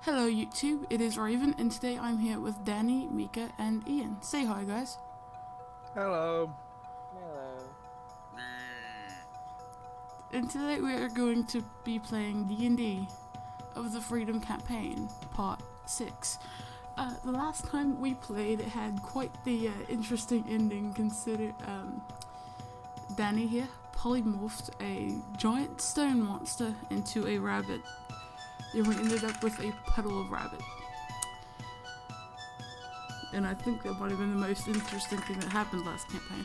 Hello YouTube, it is Raven, and today I'm here with Danny, Mika, and Ian. Say hi guys. Hello. Hello. And today we are going to be playing DnD of the Freedom Campaign, Part 6. The last time we played, it had quite the interesting ending, consider Danny here polymorphed a giant stone monster into a rabbit. And we ended up with a puddle of rabbit. And I think that might have been the most interesting thing that happened last campaign.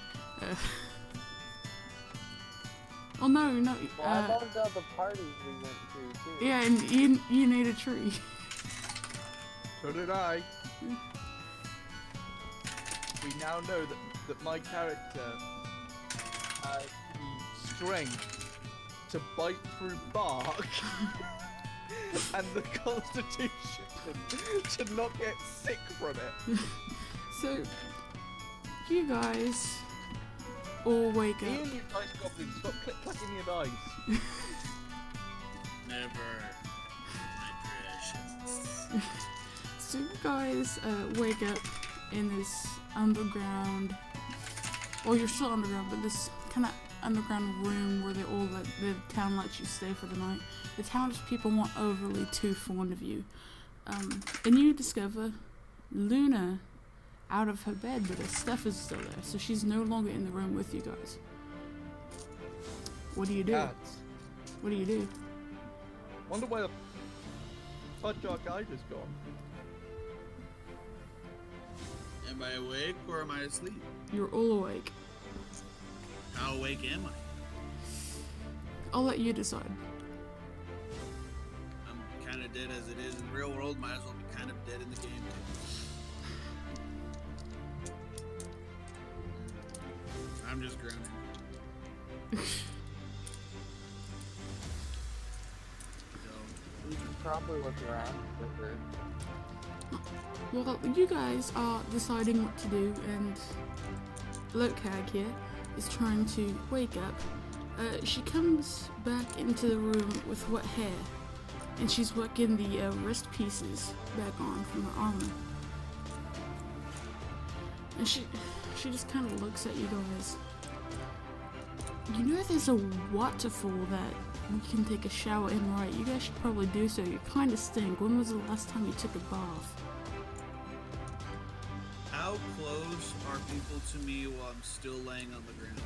Oh no, no. Well, I loved all the parties we went to too. Yeah, and you need a tree. So did I. We now know that my character has the strength to bite through bark and the constitution to not get sick from it. So, you guys all wake up. Ian, you dice goblin, stop click-clacking your dice. Never, my precious. So you guys wake up in this underground, well you're still underground, but this kind of underground room where they all the town lets you stay for the night. The town's people weren't overly too fond of you. And you discover Luna out of her bed, but her stuff is still there, so she's no longer in the room with you guys. What do you do? Cats. What do you do? Wonder where the fudge our guide has gone. Am I awake or am I asleep? You're all awake. How awake am I? I'll let you decide. I'm kind of dead as it is in the real world. Might as well be kind of dead in the game too. I'm just grounded. You can probably look around for her. Well, you guys are deciding what to do, and Lokag here is trying to wake up. She comes back into the room with wet hair, and she's working the wrist pieces back on from her armor. And she just kind of looks at you guys. You know there's a waterfall that we can take a shower in, right? You guys should probably do so. You kind of stink. When was the last time you took a bath? How close are people to me while I'm still laying on the ground?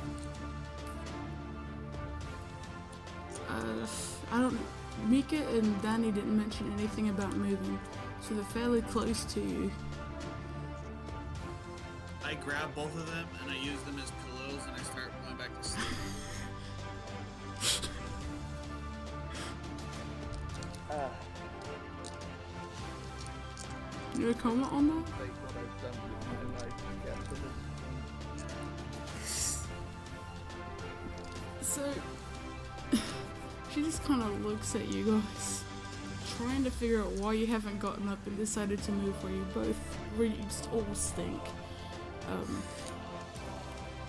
I don't. Mika and Danny didn't mention anything about moving, so they're fairly close to you. I grab both of them and I use them as pillows and I start going back to sleep. You have a comment on that? Like what I've done with my life to get to this point. So, she just kind of looks at you guys, trying to figure out why you haven't gotten up and decided to move where you both really just all stink.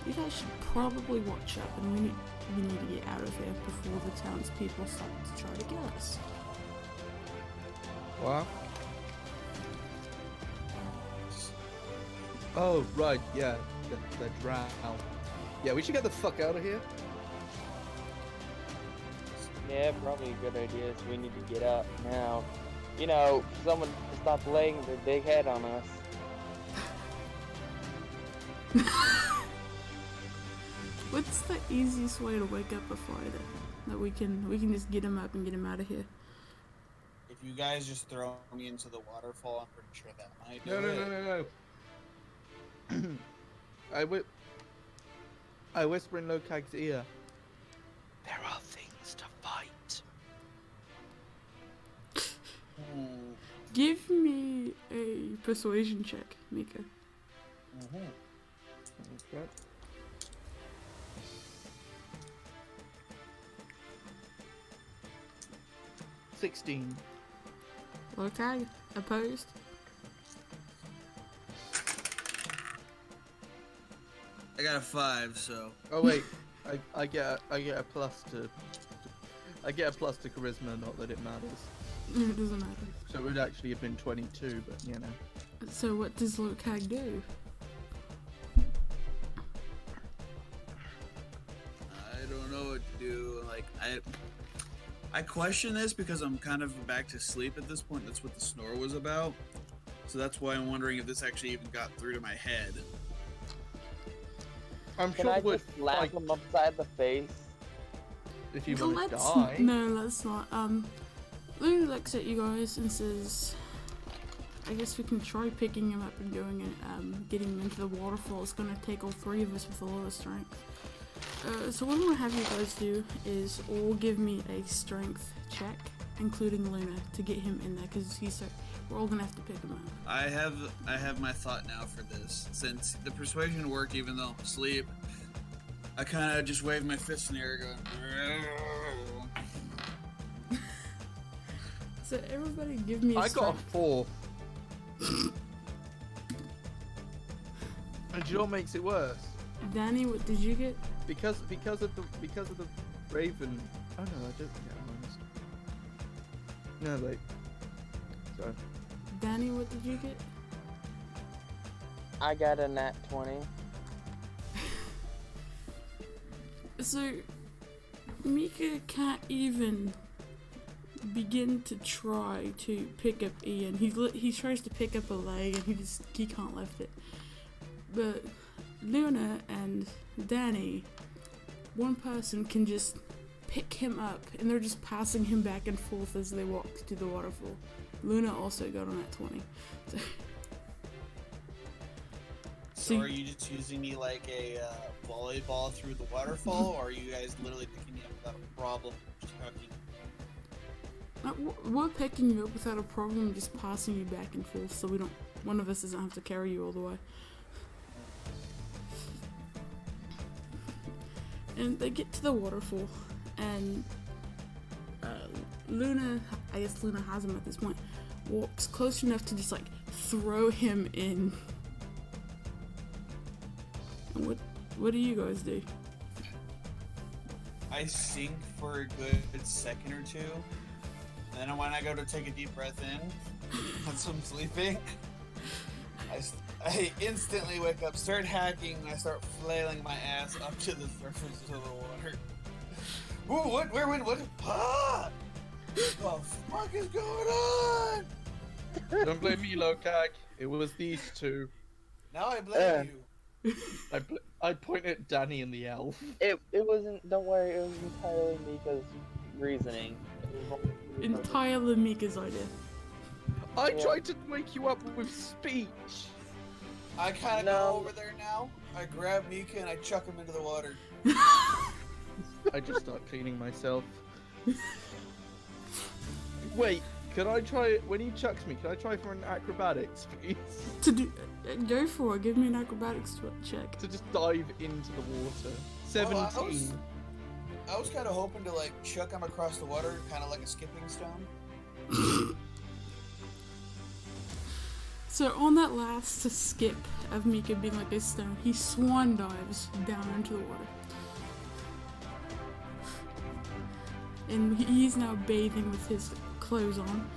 You guys should probably watch up, and we need to get out of here before the townspeople start to try to get us. What? Oh, right, yeah, the drow. Yeah, we should get the fuck out of here. Yeah, probably a good idea. So we need to get up now. You know, someone to stop laying their big head on us. What's the easiest way to wake up a fighter? That we can just get him up and get him out of here. If you guys just throw me into the waterfall, I'm pretty sure that might do No. I whisper in Lokag's ear. There are things to fight. Ooh. Give me a persuasion check, Mika. Okay. 16. Okay, opposed? I got a 5, so. Oh wait, I get a plus to charisma, not that it matters. It doesn't matter. So it would actually have been 22, but you know. So what does Lokag do? I don't know what to do. Like, I question this because I'm kind of back to sleep at this point. That's what the snore was about. So that's why I'm wondering if this actually even got through to my head. I'm Can sure I it would, just slap like, him upside the face? if you want to Let's die. no, let's not. Luna looks at you guys and says, "I guess we can try picking him up and going and getting him into the waterfall. It's gonna take all three of us with a lot of strength. So what I'm gonna have you guys do is all give me a strength check, including Luna, to get him in there, because we're all gonna have to pick him up." I have my thought now for this. Since the persuasion worked even though I'm asleep, I kind of just waved my fist in the air going... So everybody give me a I got a strength. 4. And do you know what makes it worse? Danny, what did you get? Because of the Raven. Oh no, I don't get a minus. No wait. Sorry. Danny, what did you get? I got a nat 20. So, Mika can't even begin to try to pick up Ian. He tries to pick up a leg and he can't lift it. But Luna and Danny, one person can just pick him up, and they're just passing him back and forth as they walk to the waterfall. Luna also got on that 20. So are you just using me like a volleyball through the waterfall, or are you guys literally picking me up without a problem? Just hugging? We're picking you up without a problem, just passing you back and forth, so one of us doesn't have to carry you all the way. And they get to the waterfall, and Luna, I guess Luna has him at this point, walks close enough to just like throw him in. And what do you guys do? I sink for a good second or two, and then when I go to take a deep breath in, once I'm sleeping, I instantly wake up, start hacking, and I start flailing my ass up to the surface of the water. Ooh, what? Ah! What the fuck is going on? Don't blame me, Lokag. It was these two. Now I blame you. I point at Danny and the elf. It wasn't, don't worry, it was entirely Mika's reasoning. It was Entirely Mika's idea. I tried to wake you up with speech. I kind of No. go over there now. I grab Mika and I chuck him into the water. I just start cleaning myself. Wait, can I try it when he chucks me? Can I try for an acrobatics, please? Go for it. Give me an acrobatics check. To just dive into the water. 17. I was kind of hoping to like chuck him across the water, kind of like a skipping stone. So on that last skip of Mika being like a stone, he swan dives down into the water. And he's now bathing with his clothes on.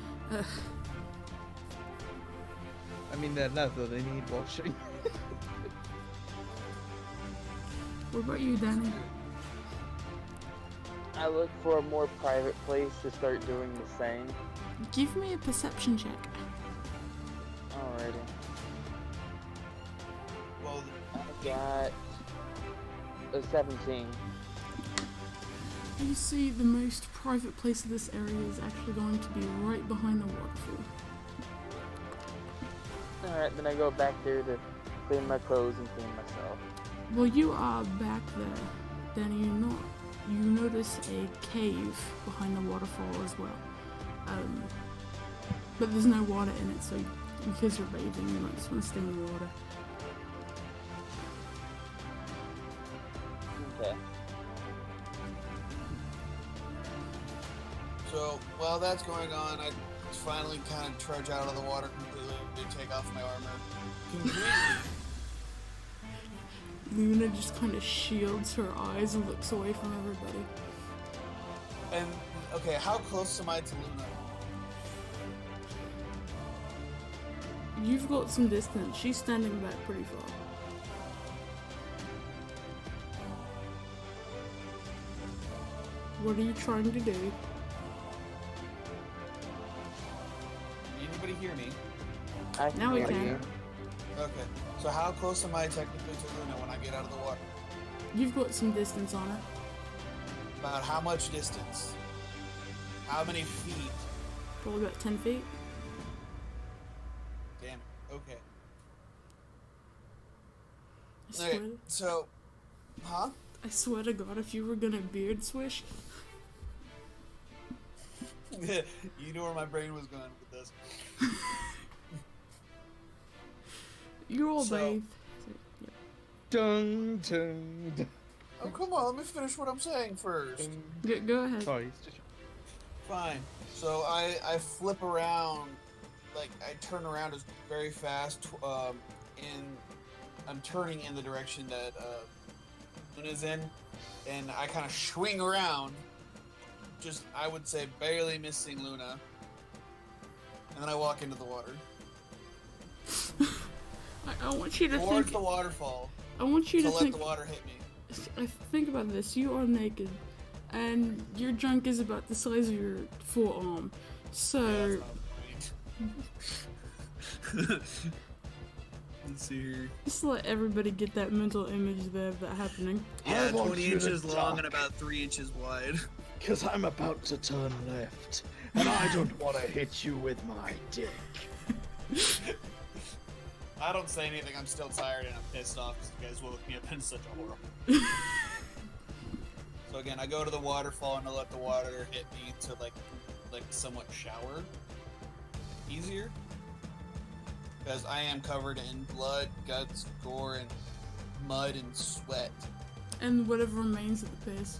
I mean, they're leather, they need washing. What about you, Danny? I look for a more private place to start doing the same. Give me a perception check. Alrighty. Well, I got a 17. You see the most private place of this area is actually going to be right behind the waterfall. Alright, then I go back there to clean my clothes and clean myself. Well, you are back there, Danny. You notice a cave behind the waterfall as well. But there's no water in it, so because you're bathing, you might just want to stay in the water. Okay. so while that's going on, I finally kind of trudge out of the water completely and take off my armor completely. Luna just kind of shields her eyes and looks away from everybody. And okay, how close am I to Luna? You've got some distance. She's standing back pretty far. What are you trying to do? Anybody hear me? I Now we hear can. you. Okay. So how close am I technically to Luna when I get out of the water? You've got some distance on her. About how much distance? How many feet? Probably about 10 feet. Damn it. Okay. I swear, Okay. So, huh? I swear to God, if you were gonna beard swish, You knew where my brain was going with this. you're all So- bathed. Dun dun. Dun. Oh, come on. Let me finish what I'm saying first. Go ahead. Sorry, it's just. Fine. So I flip around, like I turn around as very fast. I'm turning in the direction that Luna's in, and I kind of swing around. Just I would say barely missing Luna, and then I walk into the water I want you to towards think. the waterfall I want you to to let think. the water hit me. I think about this. You are naked, and your junk is about the size of your forearm. So Yeah, that's not Let's see here. just let everybody get that mental image there of that happening. Yeah, I want 20 you to inches long duck. and about 3 inches wide. Because I'm about to turn left, and I don't want to hit you with my dick. I don't say anything. I'm still tired and I'm pissed off because you guys woke me up in such a horrible. So again, I go to the waterfall and I let the water hit me to like somewhat shower easier, because I am covered in blood, guts, gore, and mud and sweat. And whatever remains of the piss.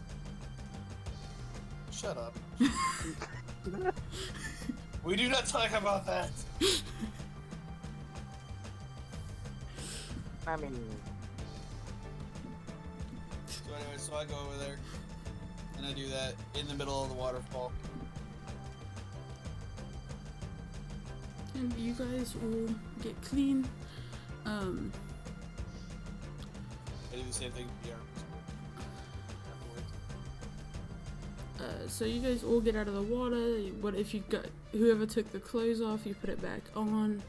Shut up. We do not talk about that. I mean, So anyway, so I go over there and I do that in the middle of the waterfall. And you guys will get clean. I do the same thing with the arms. Afterwards. So you guys all get out of the water. What if you got whoever took the clothes off, you put it back on.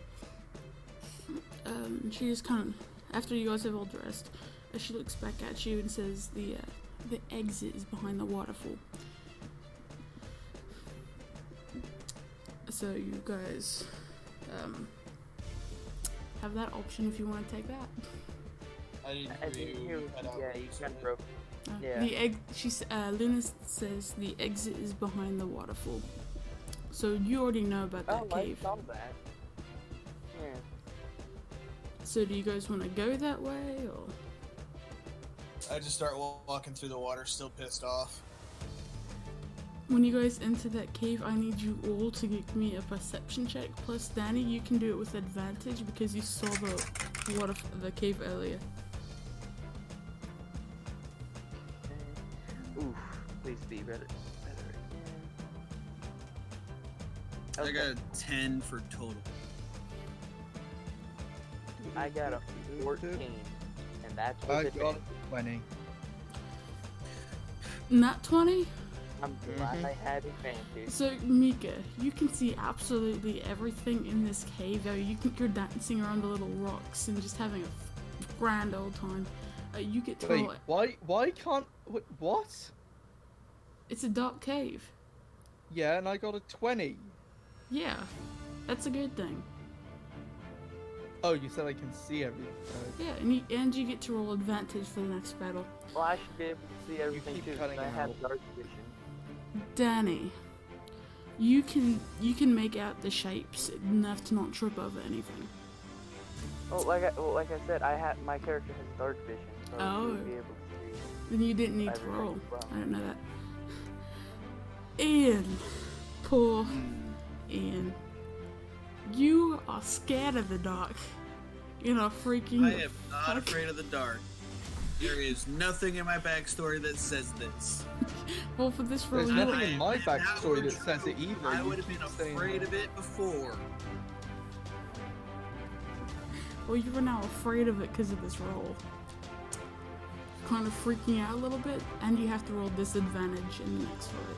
She just kind of, after you guys have all dressed, she looks back at you and says, "The exit is behind the waterfall." So you guys have that option if you want to take that. I didn't I hear think you. you, cut out yeah, what you said kind of there. broke. Yeah. The Luna says the exit is behind the waterfall. So you already know about that Oh, I cave. saw that. Yeah. So do you guys want to go that way, or? I just start walking through the water, still pissed off. When you guys enter that cave, I need you all to give me a perception check. Plus, Danny, you can do it with advantage because you saw the cave earlier. Oof. Please be better. I Okay. got a 10 for total. I got a 14, and that's I with got advantage. 20. Nat 20? I'm glad I had advantage. So, Mika, you can see absolutely everything in this cave. You're dancing around the little rocks and just having a grand old time. You get to Wait, roll. why can't... What? It's a dark cave. Yeah, and I got a 20. Yeah, that's a good thing. Oh, you said I can see everything. Yeah, and you get to roll advantage for the next battle. Well, I should be able to see everything keep too, 'cause cutting I have out. dark vision. Danny, you can make out the shapes enough to not trip over anything. Oh, like I said, my character has dark vision, so Oh. you'll be able to see. Then you didn't need to Everything roll. as well. I didn't know that. Ian, poor Ian, you are scared of the dark. You're not freaking. I am not fuck- afraid of the dark. There is nothing in my backstory that says this. Well, for this role, There's you nothing in my If that backstory were that says it true, either. I You would have keep been saying afraid that. of it before. or you are now afraid of it because of this roll. Kind of freaking out a little bit, and you have to roll disadvantage in the next fight.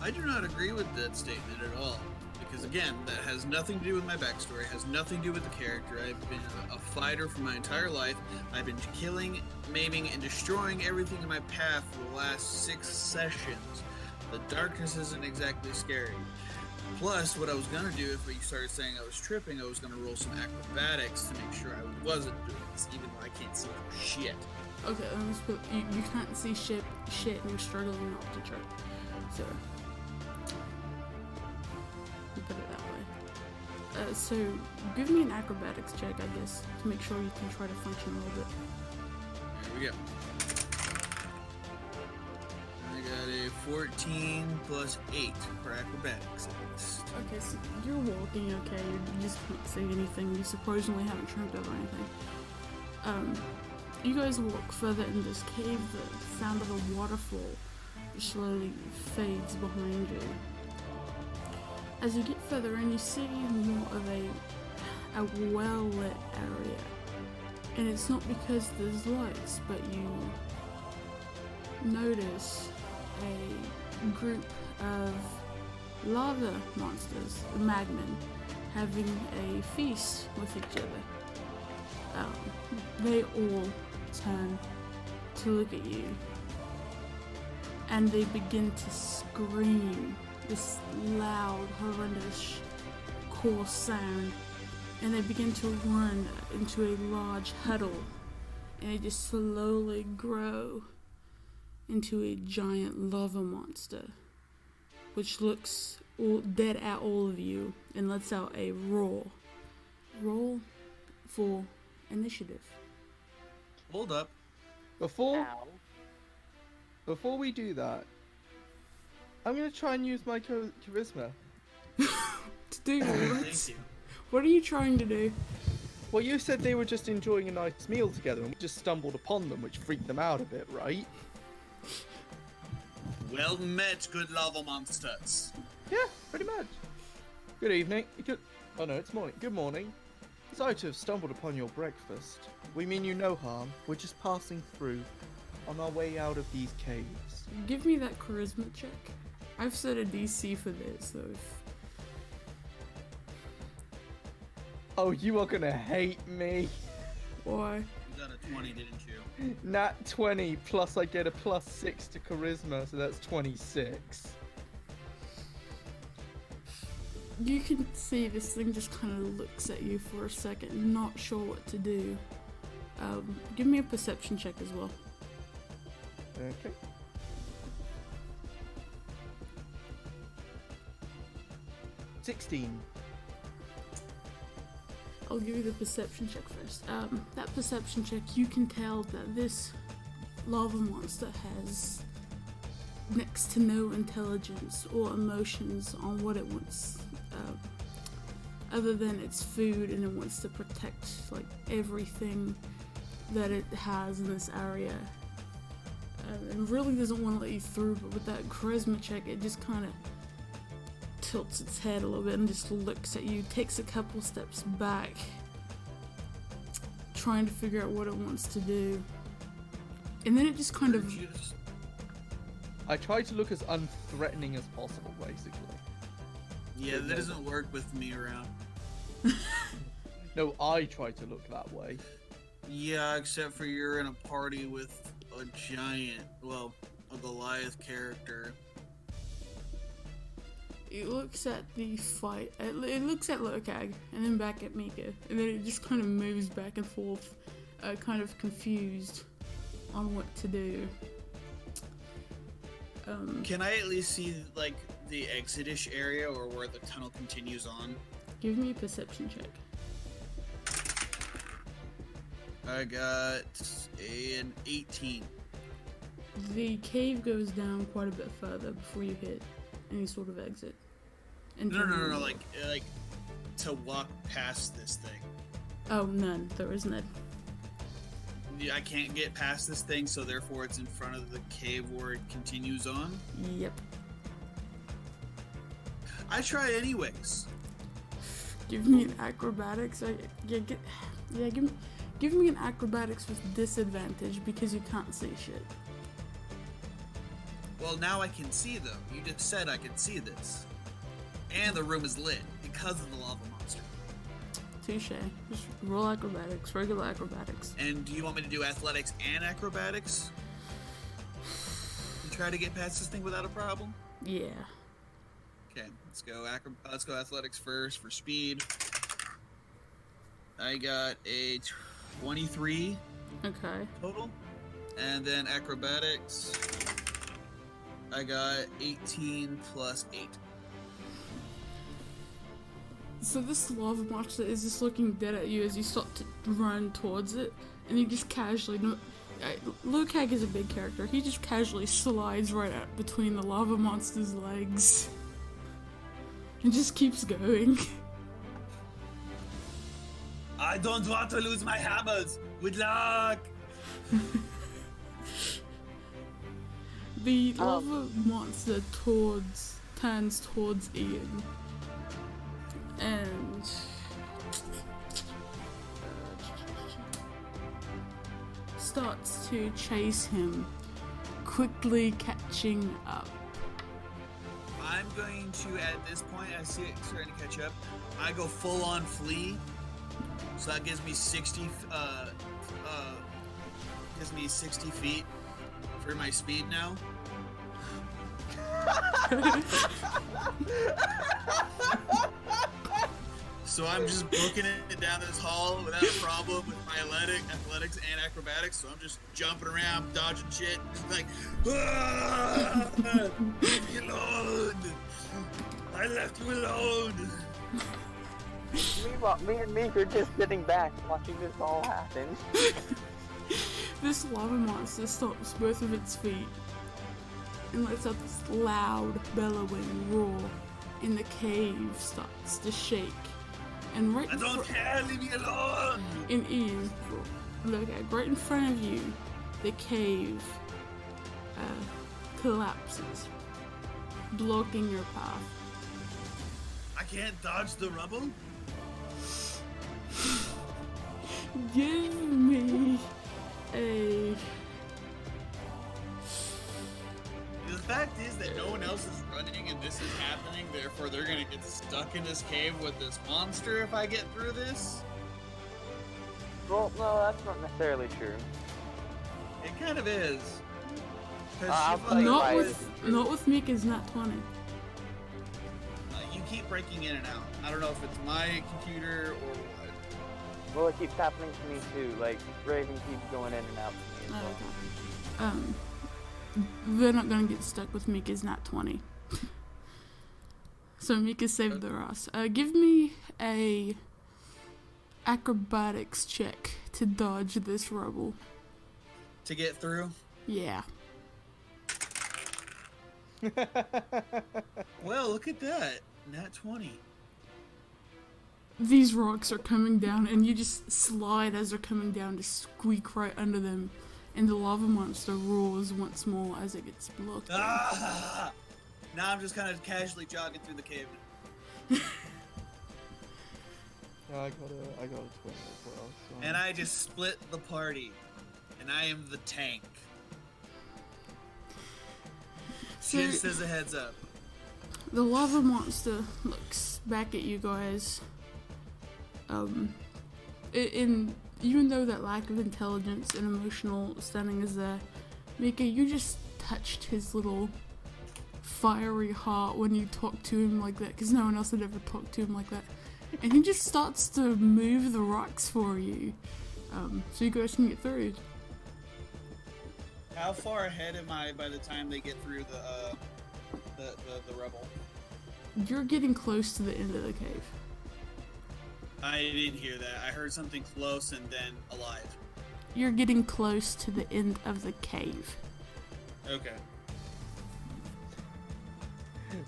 I do not agree with that statement at all. Because again, that has nothing to do with my backstory, has nothing to do with the character. I've been a fighter for my entire life. I've been killing, maiming, and destroying everything in my path for the last 6 sessions. The darkness isn't exactly scary. Plus, what I was going to do if you started saying I was tripping, I was going to roll some acrobatics to make sure I wasn't doing this, even though I can't see shit. Okay, let's put, you can't see shit, and you're struggling not to trip. So, you put it that way. So, give me an acrobatics check, I guess, to make sure you can try to function a little bit. Here we go. I got a 14 plus 8 for acrobatics at least. Okay, so you're walking okay, you just can't see anything, you surprisingly haven't tripped over anything. You guys walk further in this cave, the sound of a waterfall slowly fades behind you. As you get further in, you see more of a well-lit area. And it's not because there's lights, but you notice a group of lava monsters, magmen, having a feast with each other. They all turn to look at you, and they begin to scream this loud, horrendous, coarse sound, and they begin to run into a large huddle, and they just slowly grow into a giant lava monster, which looks dead at all of you and lets out a roar. Roll for initiative. Hold up. Before we Ow. do that, I'm gonna try and use my charisma. To do what? Thank you. What are you trying to do? Well, you said they were just enjoying a nice meal together, and we just stumbled upon them, which freaked them out a bit, right? Well met, good lava monsters. Yeah, pretty much. Good evening. Oh no, it's morning. Good morning. Sorry to have stumbled upon your breakfast. We mean you no harm. We're just passing through on our way out of these caves. Give me that charisma check. I've set a DC for this, so if... Oh, you are gonna hate me. Why? You got a 20, didn't you? Nat 20 plus I get a +6 to charisma, so that's 26. You can see this thing just kind of looks at you for a second, not sure what to do. Give me a perception check as well. Okay. $16. I'll give you the perception check first. That perception check, you can tell that this lava monster has next to no intelligence or emotions on what it wants, other than its food, and it wants to protect like everything that it has in this area. And really doesn't want to let you through, but with that charisma check, it just kind of tilts its head a little bit and just looks at you, takes a couple steps back, trying to figure out what it wants to do. And then it just kind of... I try to look as unthreatening as possible, basically. Yeah, that doesn't work with me around. No, I try to look that way. Yeah, except for you're in a party with a giant, well, a Goliath character. It looks at the fight, it looks at Lokag, and then back at Mika, and then it just kind of moves back and forth, kind of confused on what to do. Can I at least see, like, the exit-ish area, or where the tunnel continues on? Give me a perception check. I got an 18. The cave goes down quite a bit further before you hit any sort of exit. No, like to walk past this thing. Oh, none. There is none. I can't get past this thing, so therefore it's in front of the cave where it continues on. Yep. I try anyways. Give me an acrobatics. Give me an acrobatics with disadvantage because you can't see shit. Well, now I can see though. You just said I could see this. And the room is lit because of the lava monster. Touche. Just roll acrobatics, regular acrobatics. And do you want me to do athletics and acrobatics? To try to get past this thing without a problem? Yeah. Okay, let's go athletics first for speed. I got a 23 Okay. total. And then acrobatics, I got 18 plus 8. So this lava monster is just looking dead at you as you start to run towards it, and you just casually, Lukag is a big character, he just casually slides right out between the lava monster's legs. And just keeps going. I don't want to lose my hammers! Good luck! The lava monster turns towards Ian. And starts to chase him, quickly catching up. I'm going to, at this point, I see it starting to catch up. I go full on flee. So that gives me 60 feet for my speed now. So I'm just booking it down this hall without a problem with my athletics and acrobatics. So I'm just jumping around, dodging shit, just like, ah, leave me alone. I left you alone. Meanwhile, me and Meek are just sitting back watching this all happen. This lava monster stops both of its feet and lets out this loud, bellowing roar, and the cave starts to shake. And right I don't care, leave me alone. in Ian, look at right in front of you, the cave collapses, blocking your path. I can't dodge the rubble. Give me a. The fact is that no one else is running and this is happening, therefore they're gonna get stuck in this cave with this monster if I get through this. Well, no, that's not necessarily true. It kind of is. 'Cause I'll you, tell you why. Not with Mika's nat 20. you keep breaking in and out. I don't know if it's my computer or what. Well, it keeps happening to me too. Like, Raven keeps going in and out for me as well. Okay. They're not gonna get stuck with Mika's nat 20. So Mika saved their ass. Give me a acrobatics check to dodge this rubble. To get through? Yeah. Well, look at that. Nat 20. These rocks are coming down, and you just slide as they're coming down to squeak right under them, and the lava monster roars once more as it gets blocked. Ah! Now I'm just kind of casually jogging through the cave. I got a 20 as well. So. And I just split the party. And I am the tank. So, Just as a heads up. the lava monster looks back at you guys. Even though that lack of intelligence and emotional standing is there, Mika, you just touched his little fiery heart when you talked to him like that, because no one else had ever talked to him like that. And he just starts to move the rocks for you, so you guys can get through. How far ahead am I by the time they get through the rubble? You're getting close to the end of the cave. I didn't hear that. I heard something close and then alive. You're getting close to the end of the cave. Okay.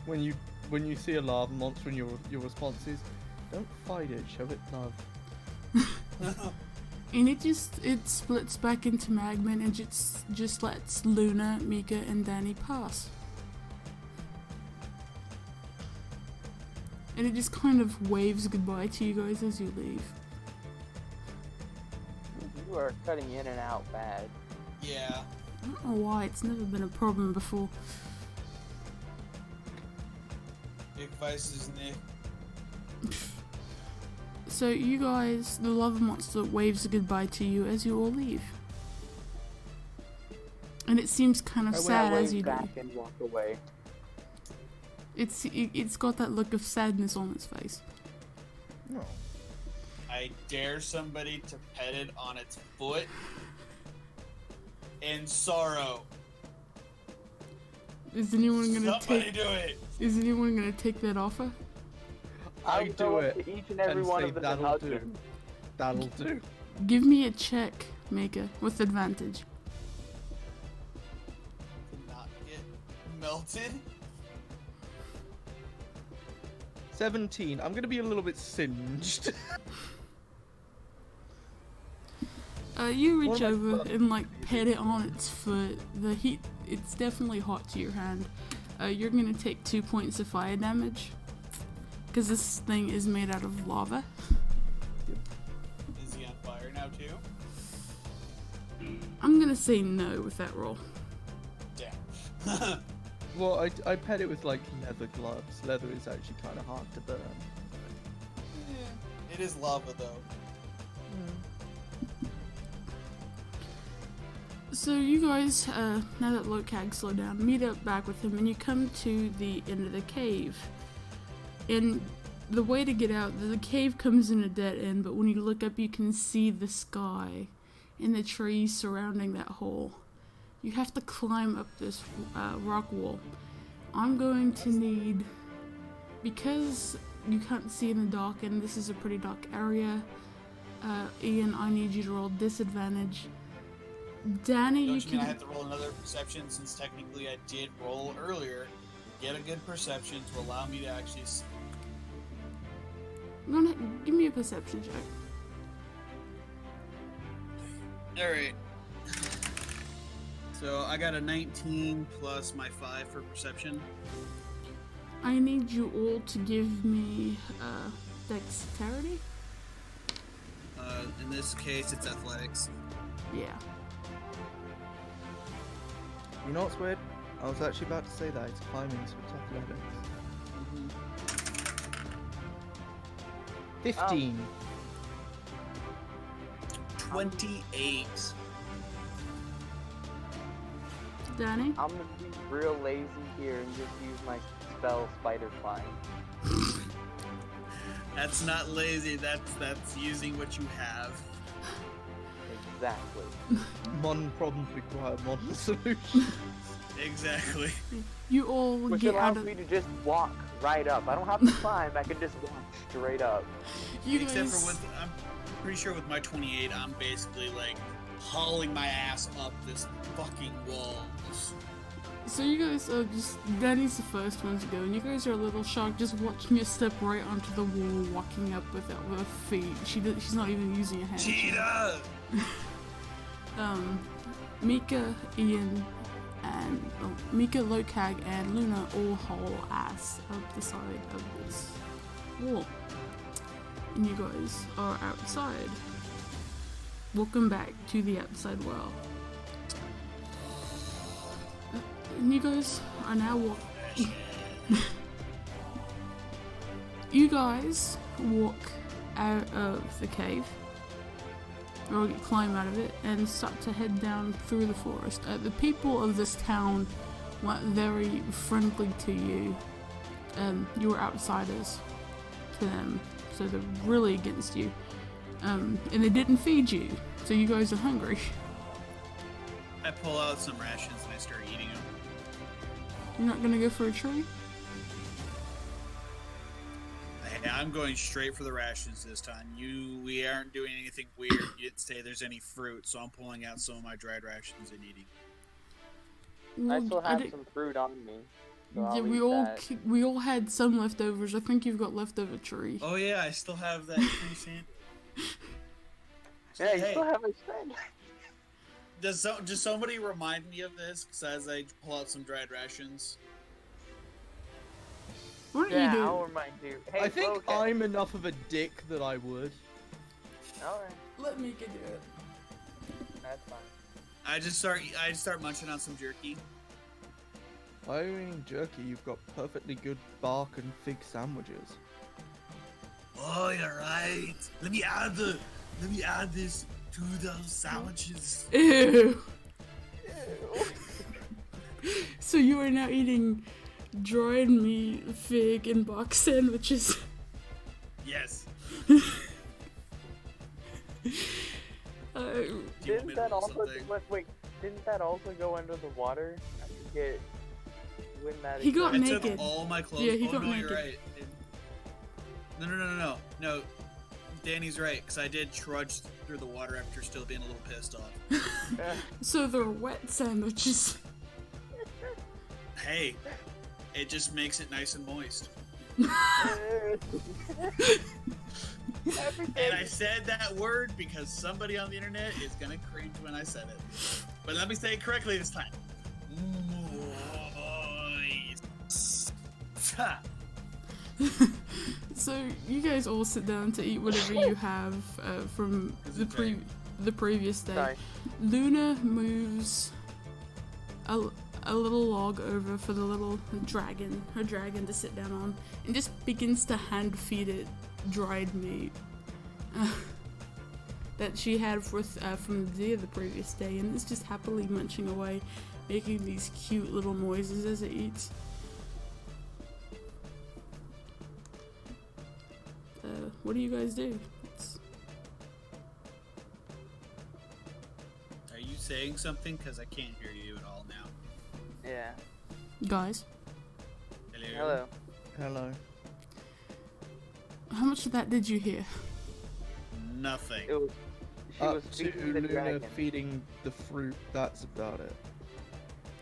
When you see a lava monster and your response is, don't fight it, show it love. And it splits back into magma and it just lets Luna, Mika, and Danny pass. and it just kind of waves goodbye to you guys as you leave. You are cutting in and out bad. Yeah. I don't know why, it's never been a problem before. Big vices, Nick. So you guys, the lava monster waves goodbye to you as you all leave. And it seems kind of sad as you do. back and walk away. It's got that look of sadness on its face. No. I dare somebody to pet it on its foot in sorrow. Is anyone gonna Somebody do it. Is anyone gonna take that offer? I do it. To each and every and one say of them that'll hug do. them. That'll do. Give me a check, Maker, with advantage. To not get melted. 17. I'm gonna be a little bit singed. You reach What am I over supposed and like pet it on its foot. The heat, it's definitely hot to your hand. You're gonna take 2 points of fire damage. Because this thing is made out of lava. Is he on fire now too? I'm gonna say no with that roll. Damn. Well, I pet it with like leather gloves. Leather is actually kind of hard to burn. It is lava though. So you guys, now that Lokag slowed down, meet up back with him and you come to the end of the cave. And the way to get out, the cave comes in a dead end, but when you look up you can see the sky and the trees surrounding that hole. You have to climb up this rock wall. I'm going to need, because you can't see in the dark and this is a pretty dark area, Ian, I need you to roll disadvantage. Danny, Don't you you mean I can... have to roll another perception since technically I did roll earlier? Get a good perception to allow me to actually. Give me a perception check. Alright. So I got a 19 plus my 5 for perception. I need you all to give me dexterity. In this case, it's athletics. Yeah. You know what's weird? I was actually about to say that. It's climbing, so it's athletics. 15. 28. Danny? I'm gonna be real lazy here and just use my spell spider climb. That's not lazy. That's using what you have. Exactly. Modern problems require modern solutions. Exactly. You all Which get out allows of... me to just walk right up. I don't have to climb. I can just walk straight up. You Except guys... for with, I'm pretty sure with my 28, I'm basically like hauling my ass up this fucking wall. So you guys are just... Danny's the first one to go, and you guys are a little shocked just watching her step right onto the wall, walking up with her feet. She's not even using her hands. Cheetah! Mika, Ian, and Mika, Lokag, and Luna all haul ass up the side of this wall. And you guys are outside. Welcome back to the outside world. And you guys are now walking. You guys walk out of the cave, or climb out of it, and start to head down through the forest. The people of this town weren't very friendly to you. You were outsiders to them, so they're really against you. And they didn't feed you, so you guys are hungry. I pull out some rations and I start eating them. You're not gonna go for a tree? Hey, I'm going straight for the rations this time. We aren't doing anything weird. You didn't say there's any fruit, so I'm pulling out some of my dried rations and eating. I Well, still have did- some fruit on me. So yeah, I'll we eat all that. we all had some leftovers. I think you've got leftover tree. Oh yeah, I still have that tree sand. Yeah, you Hey, still have my friend. does somebody remind me of this? Because as I pull out some dried rations. Why don't you Yeah, do I'll it? remind you. Hey, I think okay. I'm enough of a dick that I would. Alright, Let me do it. that's fine. I just start munching on some jerky. Why are you eating jerky? You've got perfectly good bark and fig sandwiches. Oh, you're right. Let me add this to those sandwiches. Ew. So you are now eating dried meat, fig, and box sandwiches. Yes. Uh, Do you want me Didn't to that roll also something? wait? Didn't that also go under the water? I forget when that. He got I exactly- took naked. all my clothes. Yeah, he oh got no, naked. you're right. No. Danny's right, because I did trudge through the water after still being a little pissed off. so they're wet sandwiches. Hey, it just makes it nice and moist. Everything. And I said that word because somebody on the internet is gonna cringe when I said it. But let me say it correctly this time. Moist. Ha. So you guys all sit down to eat whatever you have from Is the it the previous day. Sorry. Luna moves a little log over for the little dragon, her dragon, to sit down on, and just begins to hand feed it dried meat that she had from the day of the previous day, and it's just happily munching away, making these cute little noises as it eats. What do you guys do? Are you saying something? Because I can't hear you at all now. Yeah. Guys, Hello. Hello. how much of that did you hear? Nothing. It was. She Up was to feeding the Luna dragon. feeding the fruit. That's about it.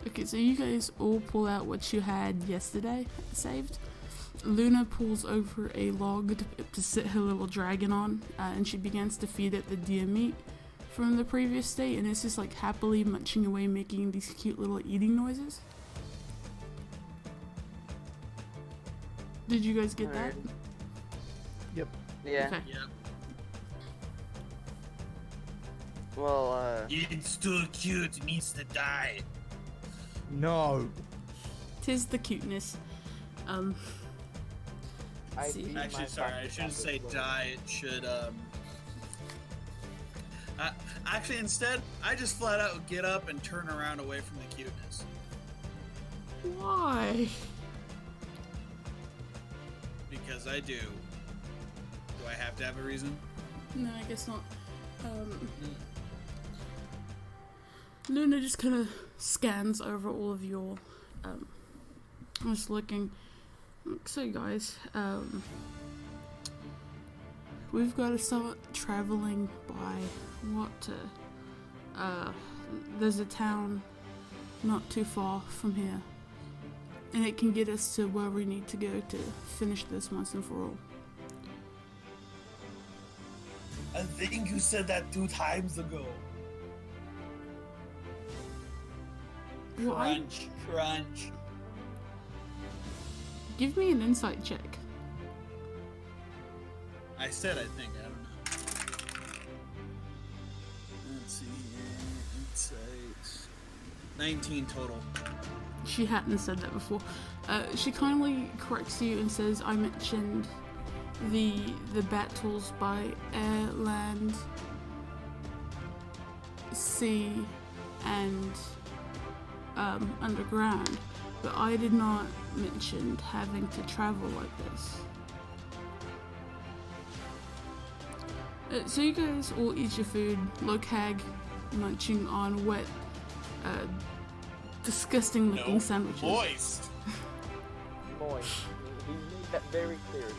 Okay, so you guys all pull out what you had yesterday saved. Luna pulls over a log to sit her little dragon on, and she begins to feed it the deer meat from the previous day, and it's just like happily munching away, making these cute little eating noises. Did you guys get that? Yeah. Okay. Yep. Well, It's too cute, means to die. No. Tis the cuteness. I see. feed my Actually, sorry, I shouldn't say pocket die. It should, actually, instead, I just flat out get up and turn around away from the cuteness. Why? Because I do. Do I have to have a reason? No, I guess not. Luna just kind of scans over all of your, just looking. So guys, we've got to start traveling by there's a town not too far from here, and it can get us to where we need to go to finish this once and for all. I think you said that 2 times ago. Well, Crunch. give me an insight check. I said I think, I don't know. Let's see here. Insights. 19 total. She hadn't said that before. She kindly corrects you and says, I mentioned the battles by air, land, sea, and underground, but I did not mention having to travel like this. So you guys all eat your food, look hag, munching on wet, disgusting looking sandwiches. Moist. Moist. He made that very clear. Moist.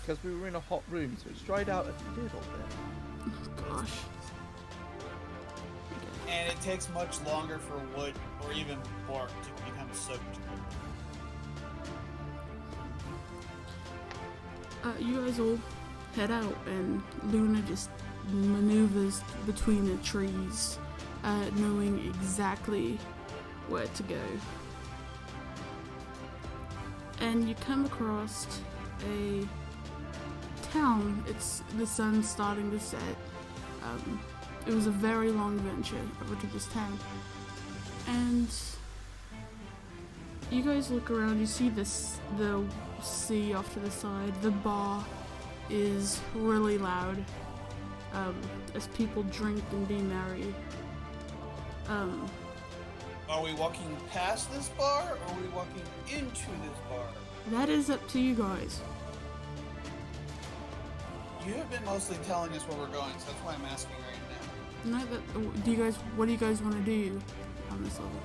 Because we were in a hot room, so it's dried out a little bit. Oh, gosh. And it takes much longer for wood or even bark to become soaked. You guys all head out, and Luna just maneuvers between the trees, knowing exactly where to go. and you come across a town. It's the sun's starting to set. It was a very long venture over to this town, and you guys look around. You see the sea off to the side. The bar is really loud as people drink and be merry. Are we walking past this bar, or are we walking into this bar? That is up to you guys. You have been mostly telling us where we're going, so that's why I'm asking right now. What do you guys want to do on this level?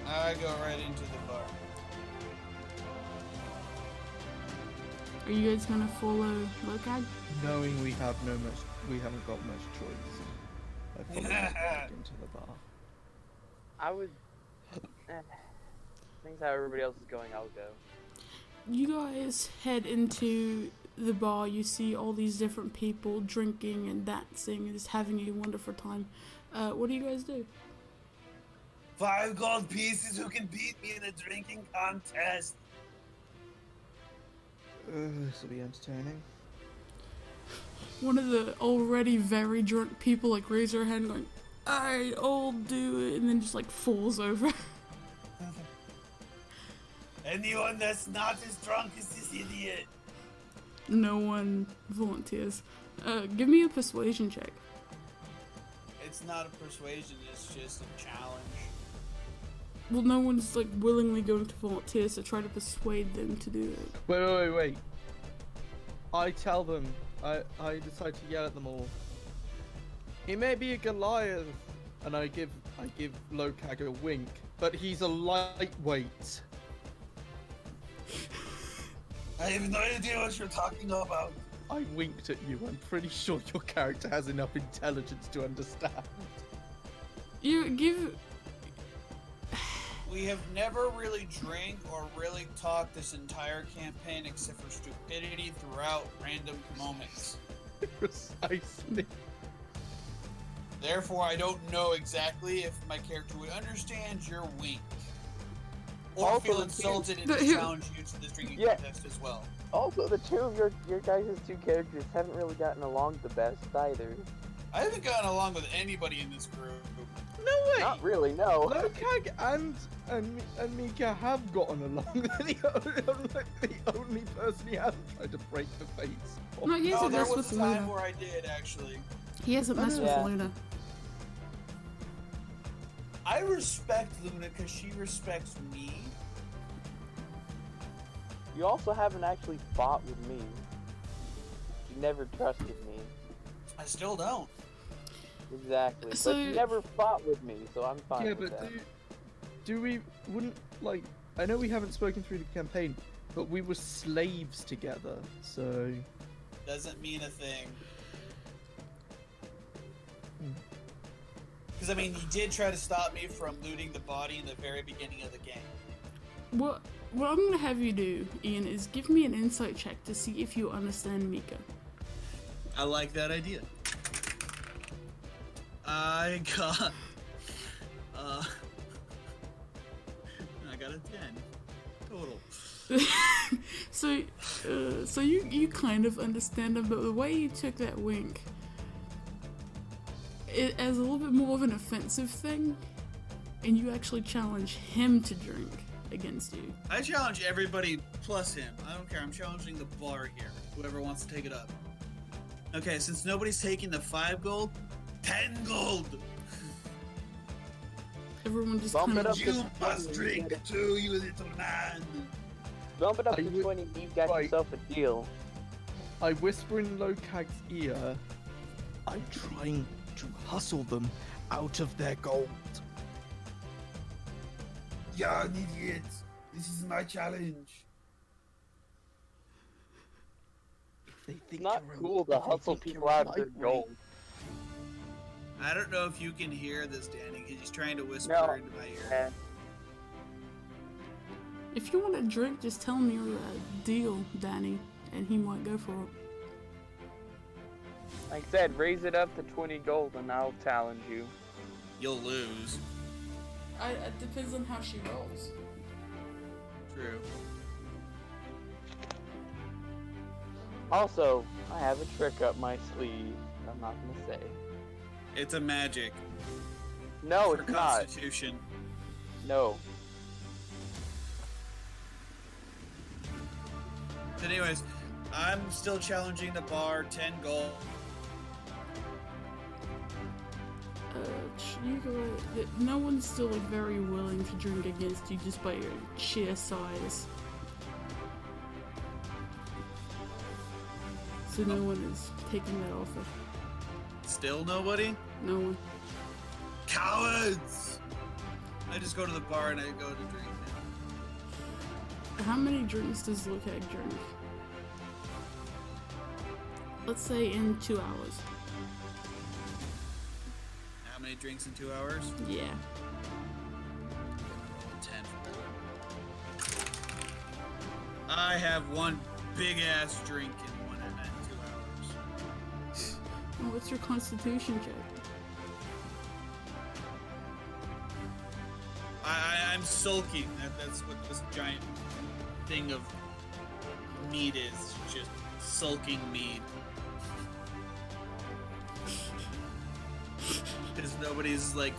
I go right into the bar. Are you guys gonna follow Locag? Knowing we haven't got much choice. I follow back into the bar. I would. Things how everybody else is going, I'll go. You guys head into the bar. You see all these different people drinking and dancing and just having a wonderful time. What do you guys do? 5 gold pieces. Who can beat me in a drinking contest? This will be entertaining. One of the already very drunk people like raise their hand going, I'll do it, and then just like falls over. Anyone that's not as drunk as this idiot. No one volunteers. Give me a persuasion check. It's not a persuasion, it's just a challenge. Well, no one's like willingly going to volunteer, so try to persuade them to do it. Wait. I tell them, I decide to yell at them all. He may be a Goliath, and I give Locag a wink, but he's a lightweight. I have no idea what you're talking about. I winked at you. I'm pretty sure your character has enough intelligence to understand. We have never really drank or really talked this entire campaign except for stupidity throughout random moments. Precisely. Therefore, I don't know exactly if my character would understand your wink. Or Also, feel the insulted and But to who- challenge you to this drinking Yeah. contest as well. Also, the two of your guys' two characters haven't really gotten along the best either. I haven't gotten along with anybody in this group. No way. Not really, no. Locag and Mika have gotten along. the only person he hasn't tried to break the face. No, he No, hasn't there messed was with a time Luna. where I did, actually. He hasn't messed with Yeah. Luna. I respect Luna because she respects me. You also haven't actually fought with me. You never trusted me. I still don't. Exactly. So- But you never fought with me, so I'm fine Yeah, with but that. do we wouldn't like? I know we haven't spoken through the campaign, but we were slaves together, so. Doesn't mean a thing. Because, I mean, he did try to stop me from looting the body in the very beginning of the game. What I'm gonna have you do, Ian, is give me an insight check to see if you understand Mika. I like that idea. I got I got a 10 total. So you kind of understand him, but the way you took that wink, it as a little bit more of an offensive thing, and you actually challenge him to drink against you. I challenge everybody plus him. I don't care. I'm challenging the bar here. Whoever wants to take it up. Okay, since nobody's taking the 5 gold, 10 gold. Everyone just Bump kind it of up to You 20, must drink get it. too, you little man. Bump it up I to would- 20, you've got Right. yourself a deal. I whisper in Locag's ear, I'm trying to hustle them out of their gold. You're an idiot. This is my challenge. If they think It's not you're a- cool if to they hustle think you're people a out of their lightweight- gold. I don't know if you can hear this, Danny, because he's trying to whisper No. into my ear. Yeah. If you want to drink, just tell him your deal, Danny, and he might go for it. Like I said, raise it up to 20 gold and I'll challenge you. You'll lose. It depends on how she rolls. True. Also, I have a trick up my sleeve. I'm not gonna say. It's a magic. No, For it's not. Constitution. No. Anyways, I'm still challenging the bar. 10 gold. No one's still like very willing to drink against you just by your sheer size. So no one is taking that offer. Still nobody? No one. Cowards! I just go to the bar and I go to drink now. How many drinks does Lukag drink? Let's say in 2 hours. How many drinks in 2 hours? Yeah. 10 for that. I have one big ass drink in 1 and 2 hours. Oh, what's your constitution check? I'm sulking. That's what this giant thing of meat is. Just sulking meat. Because nobody's worth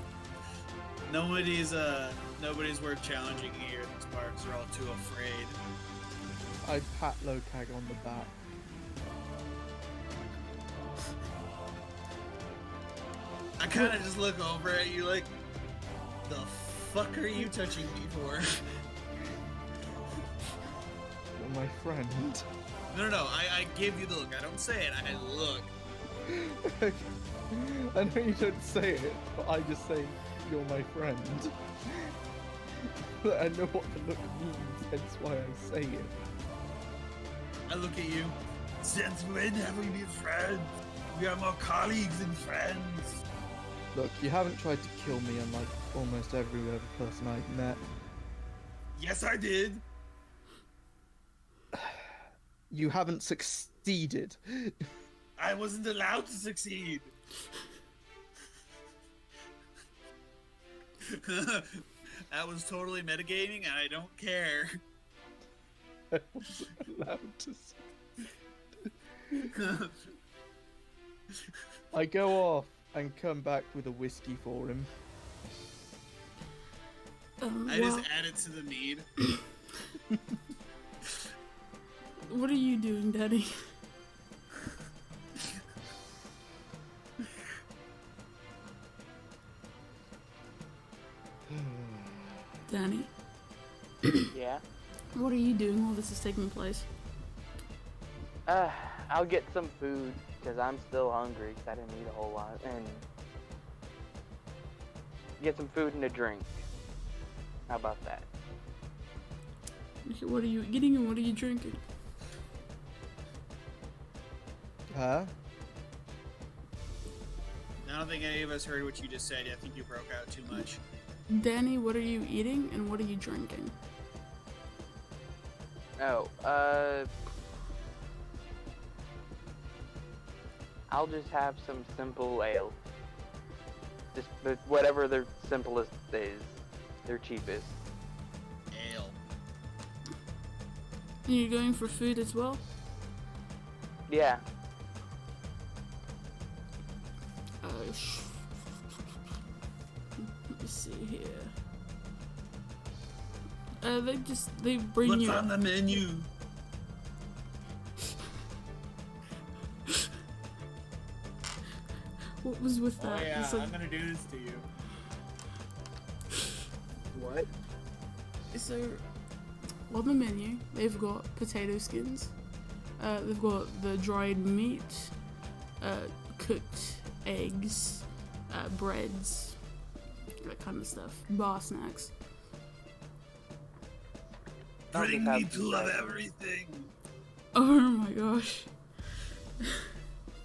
challenging here in these parks. They're all too afraid. I pat Locag on the back. I kind of just look over at you like, the fuck are you touching me for? You're my friend. No. I give you the look. I don't say it. I look. I know you don't say it, but I just say, you're my friend. I know what the look means, hence why I say it. I look at you. Since when have we been friends? We are more colleagues than friends. Look, you haven't tried to kill me unlike almost every other person I've met. Yes, I did. You haven't succeeded. I wasn't allowed to succeed. That was totally metagaming, and I don't care. I wasn't allowed to succeed. I go off and come back with a whiskey for him. I just add it to the mead. What are you doing, Daddy? Danny, Yeah. what are you doing while this is taking place? I'll get some food because I'm still hungry. 'Cause I didn't eat a whole lot, and get some food and a drink. How about that? Okay, what are you eating and what are you drinking? Huh? I don't think any of us heard what you just said. I think you broke out too much. Danny, what are you eating and what are you drinking? Oh, I'll just have some simple ale. Just whatever their simplest is, their cheapest. Ale. Are you going for food as well? Yeah. Let me see here. They bring What's you. on the menu? What was with Oh that? yeah, It's like- I'm gonna do this to you. What? So, on the menu, they've got potato skins, they've got the dried meat, cooked eggs, breads, that kind of stuff, bar snacks. Bring me two of everything, Oh my gosh.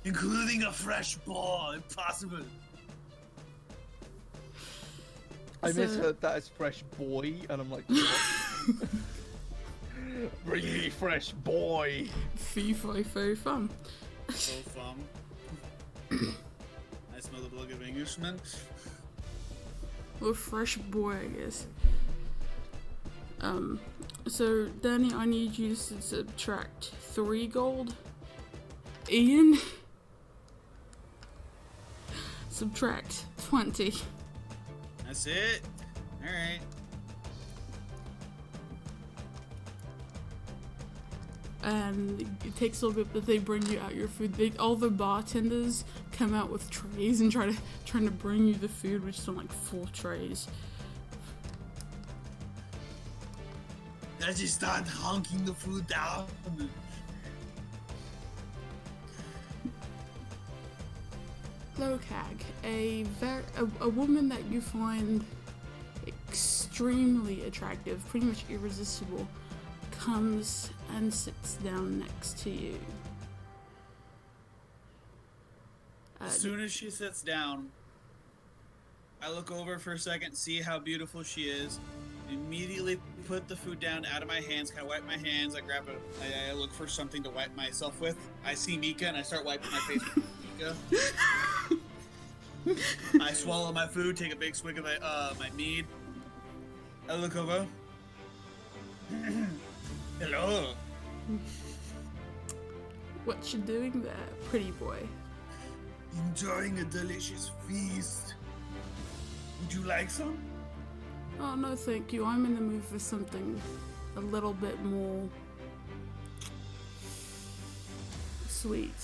including a fresh ball, if possible. I So- misheard that as fresh boy, and I'm like, what? Bring me fresh boy. Fee fi fo fum. So fun. I smell the blood of Englishman. Or fresh boy, I guess. So Danny, I need you to subtract 3 gold Ian, subtract 20. That's it. All right. And it takes a little bit, but they bring you out your food. All the bartenders come out with trays and trying to bring you the food, which is on like 4 trays. I just start honking the food down. Lokag, a woman that you find extremely attractive, pretty much irresistible, comes and sits down next to you. As soon as she sits down, I look over for a second, see how beautiful she is, immediately put the food down out of my hands, kind of wipe my hands, I look for something to wipe myself with. I see Mika and I start wiping my face with Mika. I swallow my food, take a big swig of my mead. I look over. Hello. What you doing there, pretty boy? Enjoying a delicious feast. Would you like some? Oh, no thank you. I'm in the mood for something a little bit more sweet.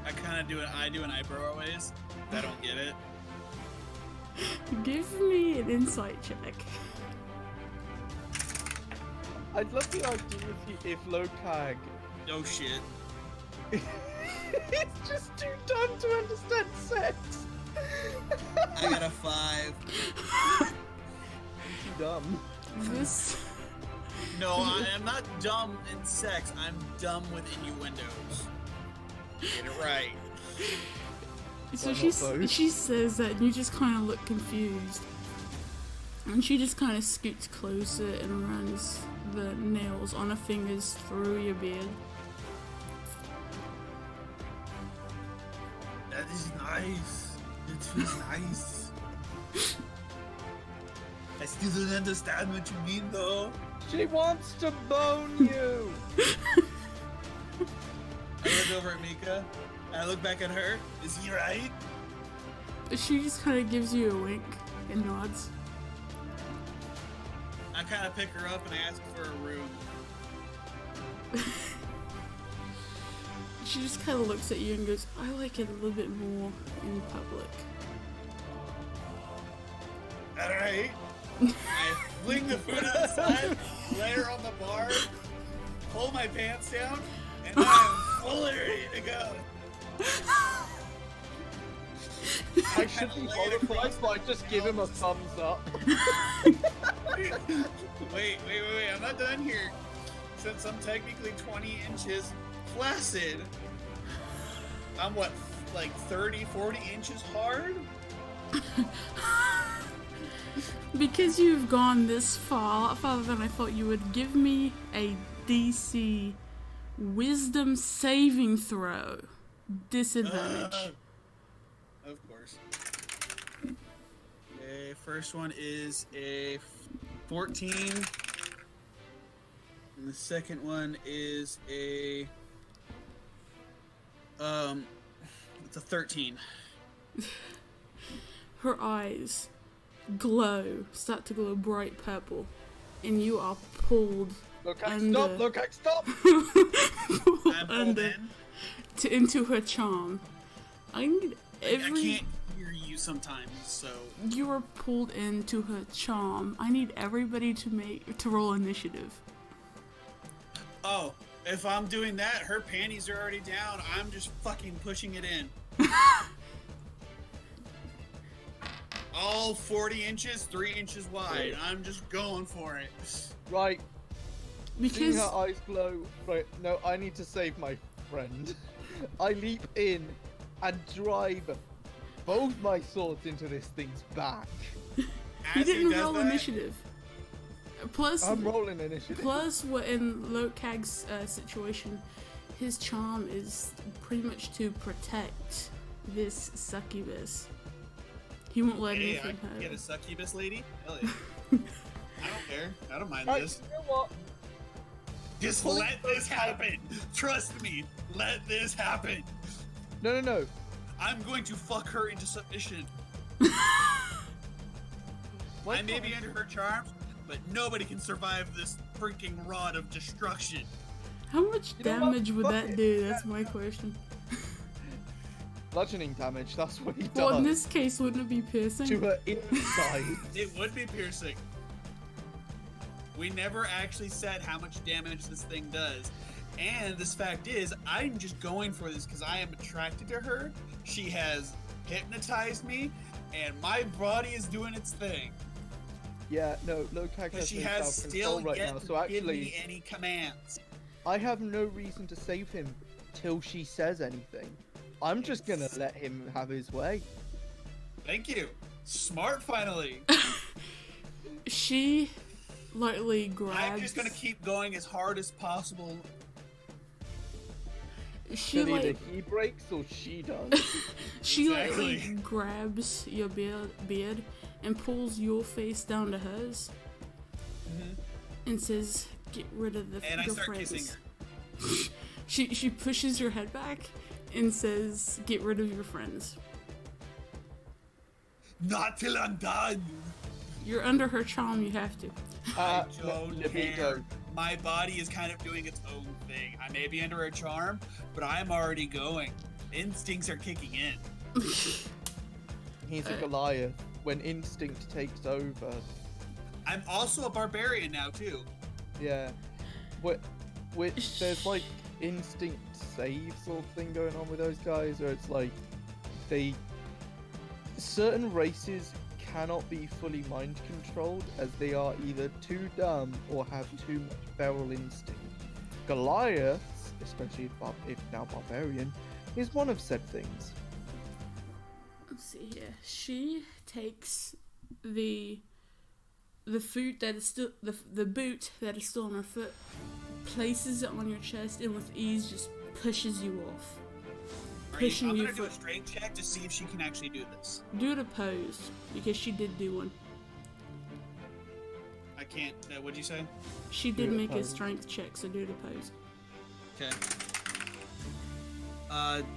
I kind of do an eyebrow raise. I don't get it. Give me an insight check. I'd love the idea if Lokag No shit. it's just too dumb to understand sex. I got a 5. Too dumb. This... No, I am not dumb in sex. I'm dumb with innuendos. Get it right. So Why not both? she says that and you just kind of look confused. And she just kind of scoots closer and runs the nails on her fingers through your beard. That is nice. It feels nice. I still don't understand what you mean, though. She wants to bone you. I look over at Mika, and I look back at her. Is he right? She just kind of gives you a wink and nods. I kind of pick her up and I ask for a room. She just kind of looks at you and goes, I like it a little bit more in public. Alright. I fling the food outside, lay her on the bar, pull my pants down, and I am fully ready to go. I should be horrified, but I just give him a thumbs up. Wait, I'm not done here. Since I'm technically 20 inches flaccid, I'm what, like 30, 40 inches hard? Because you've gone this far, a lot farther than I thought you would, give me a DC Wisdom saving throw. Disadvantage. Of course. Okay, first one is a 14. And the second one is a it's a 13. Her eyes start to glow bright purple, and you are pulled Lokag, under, stop! Lokag, stop! I'm pulled in. into her charm. I need I can't hear you sometimes, so You are pulled into her charm. I need everybody to roll initiative. oh, if I'm doing that, her panties are already down. I'm just fucking pushing it in. All 40 inches, 3 inches wide. I'm just going for it. Right, seeing Because her eyes glow. Right, no, I need to save my friend. I leap in and drive both my swords into this thing's back. you As he didn't does roll that, initiative. Plus, I'm rolling initiative. Plus, what in Lokag's situation, his charm is pretty much to protect this succubus. He won't let Hey, I anything can hurt get a him. succubus lady? Hell yeah. I don't care. I don't mind Right, this. you know what? Just let this happen. Trust me. Let this happen. No. I'm going to fuck her into submission. Why I may can't be under her charms, but nobody can survive this freaking rod of destruction. How much You know what? damage would Fuck that it. do? That's my question. Bludgeoning damage, that's what he Well, in does. this case, wouldn't it be piercing? To her inside. It would be piercing. We never actually said how much damage this thing does. And this fact is, I'm just going for this because I am attracted to her. She has hypnotized me, and my body is doing its thing. Yeah, no, Lokak But has she no has self-control still right yet now, to so give me actually, any commands. I have no reason to save him till she says anything. I'm just gonna let him have his way. Thank you. Smart, finally. She lightly I'm grabs. just gonna keep going as hard as possible. She Till either like he breaks or she does. she lightly Exactly. grabs your beard and pulls your face down to hers and says, "Get rid of the And I your start friends." kissing her. She pushes your head back and says, "Get rid of your friends." Not till I'm done. You're under her charm. You have to. I No, don't libido. care. My body is kind of doing its own thing. I may be under a charm, but I'm already going. Instincts are kicking in. He's a Goliath. When instinct takes over, I'm also a barbarian now too. yeah. Which there's like instinct save sort of thing going on with those guys, where it's like certain races cannot be fully mind controlled as they are either too dumb or have too much feral instinct. Goliaths, especially if now barbarian, is one of said things. Let's see here. She takes the foot that is still the boot that is still on her foot, places it on your chest, and with ease just pushes you off. Great. Pushing I'm you gonna do a for strength check to see if she can actually do this. do it opposed because she did do one. I can't. What'd you say? She did Do it make a opposed. strength check, so do it opposed. Okay.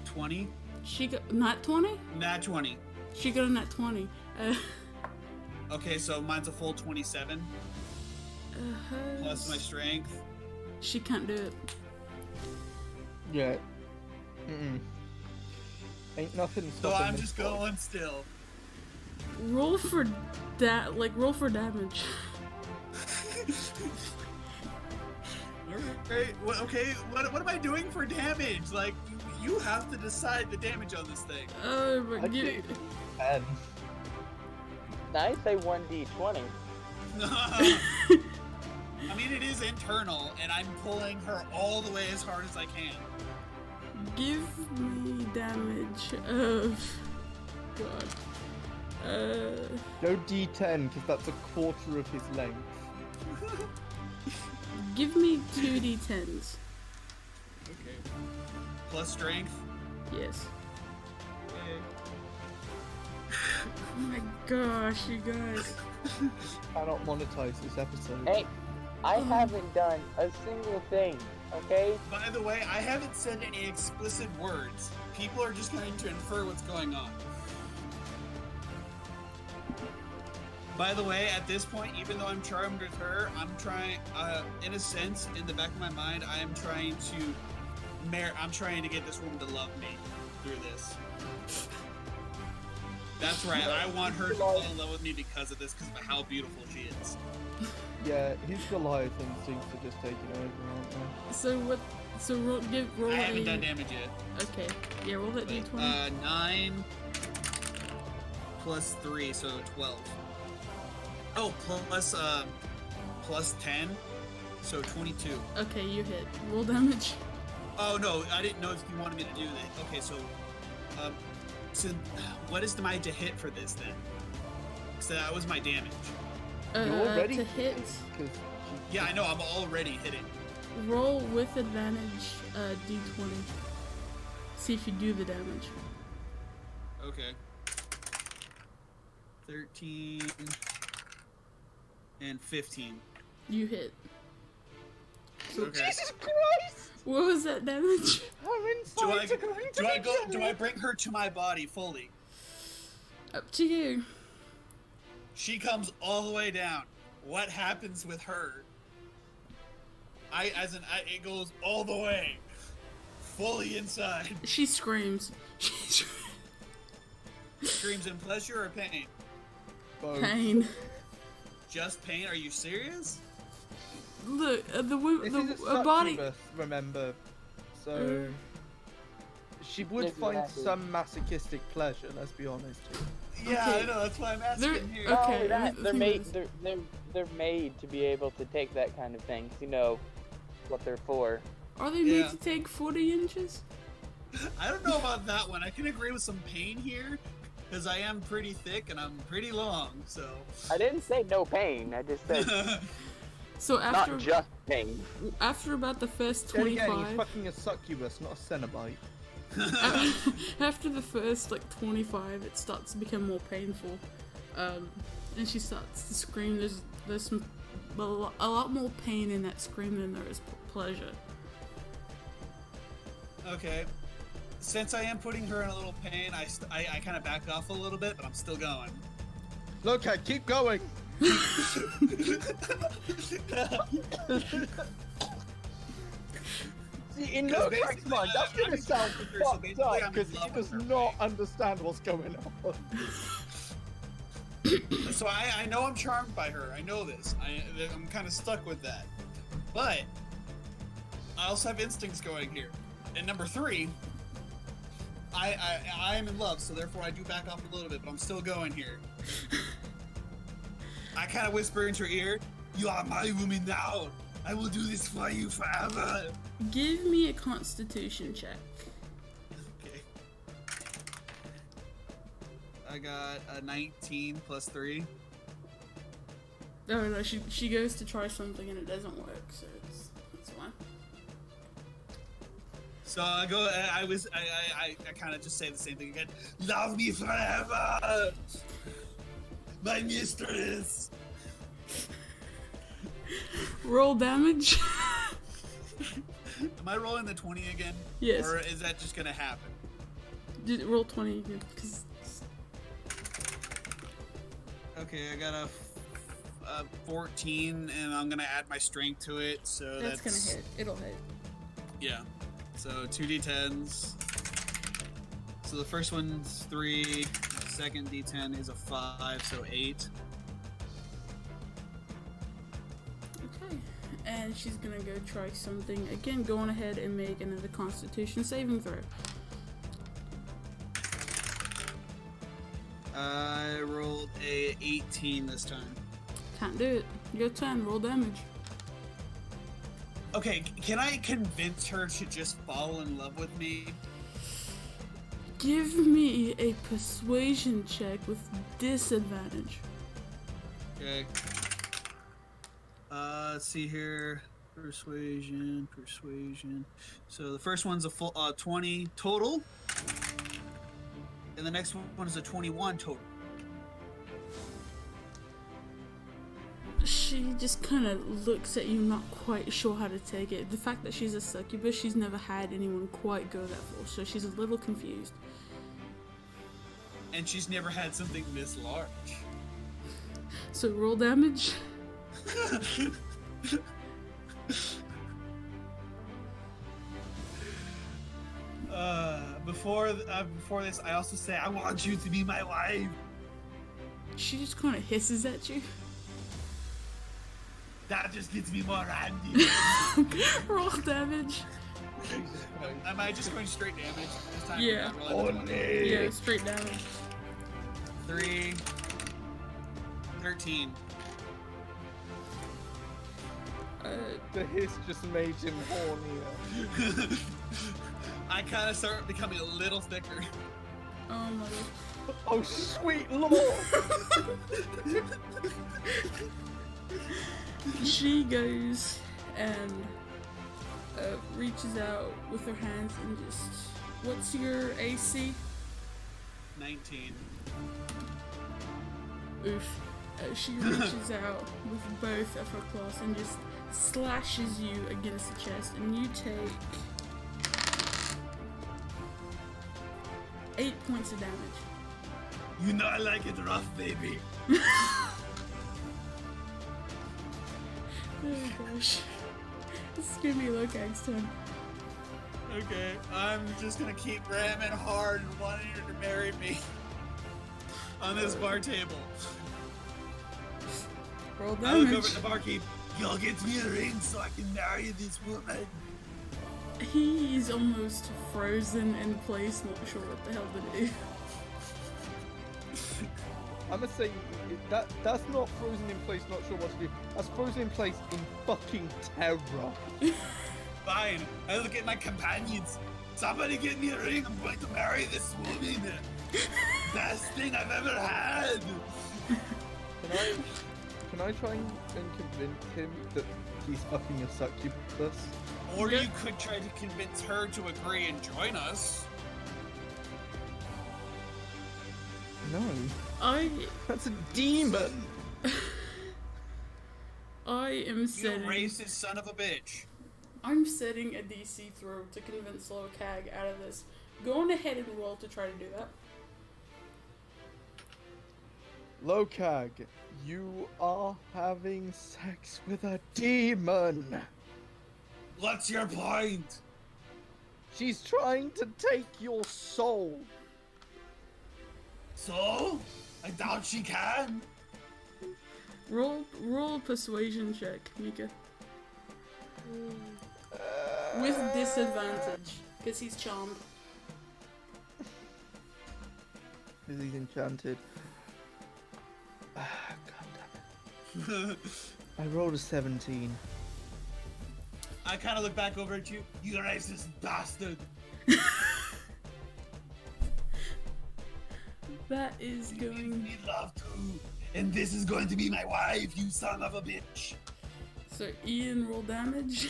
20. She got not 20. Nat 20. She got a nat 20. Okay, so mine's a full 27 plus my strength. She can't do it. Yeah. Ain't nothing So stopping I'm this just boy. going still. Roll for roll for damage. Okay, what am I doing for damage? Like, you have to decide the damage on this thing. Oh my I god. think 10. I say 1d20. I mean, it is internal, and I'm pulling her all the way as hard as I can. Give me damage of God. Go D10 because that's a quarter of his length. Give me 2d10s. Okay. Plus strength. Yes. Okay. Oh my gosh, you guys. Cannot monetize this episode. Hey, I haven't done a single thing, okay? By the way, I haven't said any explicit words. People are just going to infer what's going on. By the way, at this point, even though I'm charmed with her, I'm trying, in a sense, in the back of my mind, I am trying to get this woman to love me through this. That's right, I want her to fall in love with me because of this, because of how beautiful she is. Yeah, his Goliath instincts are just taking over, aren't they? So what? So roll I haven't a. done damage yet. Okay. Yeah, roll that Wait, d20. 9 plus 3, so 12. Oh, plus 10, so 22. Okay, you hit. Roll damage. Oh no, I didn't know if you wanted me to do that. Okay, so what is my to hit for this then? So that was my damage. You're already To hit, because Yeah, I know, I'm already hitting. roll with advantage d20. See if you do the damage. Okay. 13 and 15. You hit. Okay. Jesus Christ! What was that damage? I'm inside to go into Do I bring her to my body fully? Up to you. She comes all the way down. What happens with her? It goes all the way, fully inside. She screams. Screams in pleasure or pain? Both. Pain. Just pain? Are you serious? Look, This is a body. succubus, remember, so she would If you find have to. some masochistic pleasure. Let's be honest here. Yeah, Okay. I know. That's why I'm asking There- here. Not Okay, only that, the they're thing made. is- They're made to be able to take that kind of thing. You know what they're for. Are they made Yeah. to take 40 inches? I don't know about that one. I can agree with some pain here, because I am pretty thick and I'm pretty long. So. I didn't say no pain. I just said So after not just pain. after about the first Then again, he's 25, fucking a succubus, not a Cenobite. after the first like 25, it starts to become more painful, and she starts to scream. There's some, a lot more pain in that scream than there is pleasure. Okay. Since I am putting her in a little pain, I kind of back off a little bit, but I'm still going. Look, keep going. See, in no Because correct mind, that's basically, gonna sound so fucked basically up I'm in because he love does with her, not right? understand what's going on. So I know I'm charmed by her. I know this. I'm kind of stuck with that. But I also have instincts going here. And number 3, I am in love, so therefore I do back off a little bit, but I'm still going here. I kind of whisper into her ear, "You are my woman now. I will do this for you forever." Give me a Constitution check. Okay. I got a 19 plus 3. Oh no, she goes to try something and it doesn't work, so it's fine. So I go. I kind of just say the same thing again. Love me forever, my mistress. Roll damage. Am I rolling the 20 again? Yes. Or is that just gonna happen? Just roll 20 because Okay, I got a 14, and I'm gonna add my strength to it. So that's gonna hit. It'll hit. Yeah. So 2d10s. So the first one's 3. Second d10 is a 5, so 8. Okay. And she's gonna go try something again. Go on ahead and make another Constitution saving throw. I rolled a 18 this time. Can't do it. Your turn. Roll damage. Okay, can I convince her to just fall in love with me? Give me a persuasion check with disadvantage. Okay. Let's see here. Persuasion. So the first one's a full 20 total. And the next one is a 21 total. She just kind of looks at you, not quite sure how to take it. The fact that she's a succubus, she's never had anyone quite go that far, so she's a little confused. And she's never had something this large. So roll damage. Before this, I also say, I want you to be my wife. She just kind of hisses at you. That just gets me more handy. Roll damage. Am I just going straight damage this time? Yeah. I'm not rolling the 20. Yeah, straight damage. 3, 13. The hiss just made him hornier. I kind of start becoming a little thicker. Oh my god. Oh, sweet lord! She goes and reaches out with her hands and just... What's your AC? 19. Oof. She reaches out with both of her claws and just slashes you against the chest, and you take 8 points of damage. You know I like it rough, baby. Oh gosh. This is gonna be Lokag's turn. Okay, I'm just gonna keep ramming hard and wanting her to marry me on this bar table. Roll I look damage. over at the barkeep. Y'all get me a ring so I can marry this woman. He's almost frozen in place, not sure what the hell to do. I'm gonna say that's not frozen in place, not sure what to do. That's frozen in place in fucking terror. Fine. I look at my companions. Somebody get me a ring. I'm going to marry this woman. Best thing I've ever had. Can I try and convince him that he's fucking a succubus? Or Yeah. you could try to convince her to agree and join us. No, I that's a demon. You am setting. racist son of a bitch. I'm setting a DC throw to convince Lokag out of this. Go on ahead and roll to try to do that. Lokag, you are having sex with a demon. What's your point? She's trying to take your soul. So? I doubt she can. Roll a persuasion check, Mika. With disadvantage, because he's charmed. Because he's enchanted. God damn it. I rolled a 17. I kind of look back over at you. You racist bastard. That is You going. need love too. And this is going to be my wife, you son of a bitch. So Ian, roll damage.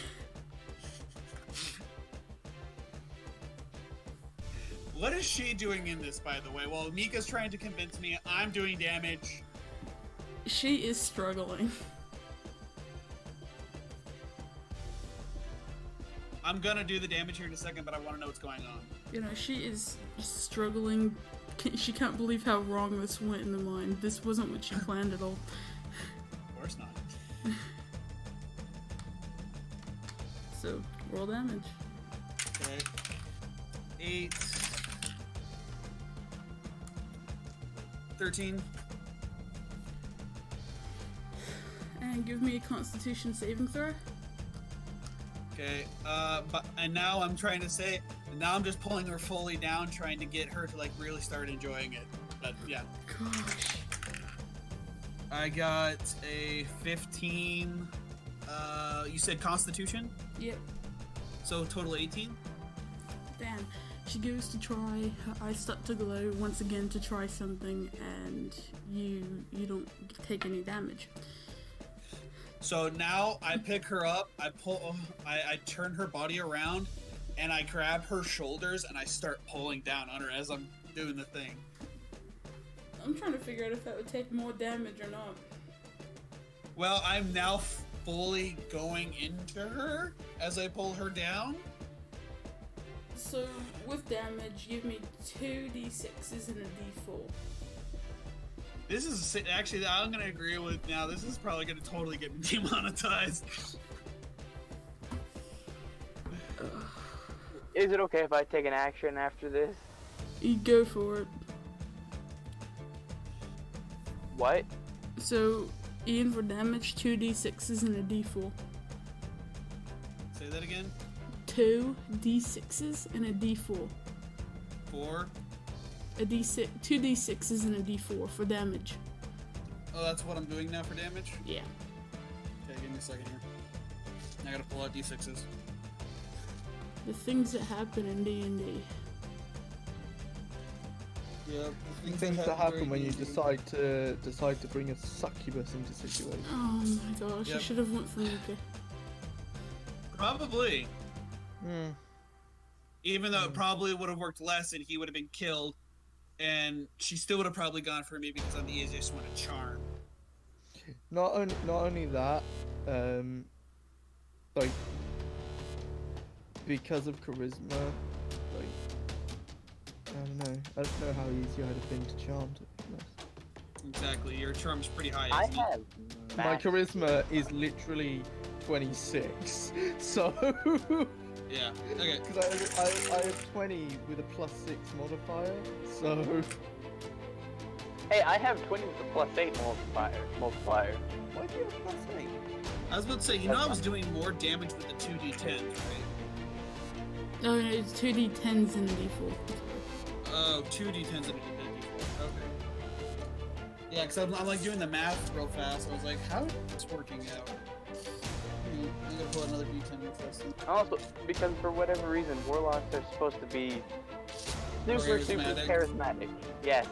What is she doing in this, by the way? While Mika's trying to convince me, I'm doing damage. She is struggling. I'm gonna do the damage here in a second, but I want to know what's going on. You know, she is struggling. She can't believe how wrong this went in the mind. This wasn't what she planned at all. Of course not. So, roll damage. Okay. 8. 13. And give me a Constitution saving throw. Okay, and now I'm trying to say, now I'm just pulling her fully down, trying to get her to like really start enjoying it. But yeah, Gosh. I got a 15. You said Constitution, Yep. so total 18. Damn. She goes to try. Her eyes start to glow once again to try something, and you don't take any damage. So now I pick her up, I turn her body around, and I grab her shoulders and I start pulling down on her as I'm doing the thing. I'm trying to figure out if that would take more damage or not. Well, I'm now fully going into her as I pull her down. So, with damage, give me 2d6s and a d4. This is actually, I'm gonna agree with now. This is probably gonna totally get me demonetized. Is it okay if I take an action after this? You go for it. What? So, Ian, for damage, 2d6s and a d4. Say that again. 2d6s and a d4. 4. A d6, 2d6s and a d4 for damage. Oh, that's what I'm doing now for damage? Yeah. Okay, give me a second here. I gotta pull out d6s. The things that happen in D&D. Yep. Things that happen when you decide to bring a succubus into situation. Oh my gosh, I Yep. should have went for Mika. Probably. Hmm. Even though it probably would have worked less and he would have been killed. And she still would have probably gone for me because I'm the easiest one to charm. Not only that, like because of charisma, like I don't know how easy I'd have been to charm, to be honest. Exactly. Your charm's pretty high. I Isn't it? have. My max- charisma is literally 26, so Yeah. Okay. because I have 20 with a +6 modifier, so Hey, I have 20 with a +8 multiplier. why do you have +8? I was about to say, you know, I was doing more damage with the 2d10s, right? No, it's 2d10s and d4. Oh, 2d10s and a d4. Okay. Yeah, because I'm like doing the math real fast. I was like, how is this working out? I'm gonna pull another d10 real fast. Also, because for whatever reason, warlocks are supposed to be super charismatic. Yes.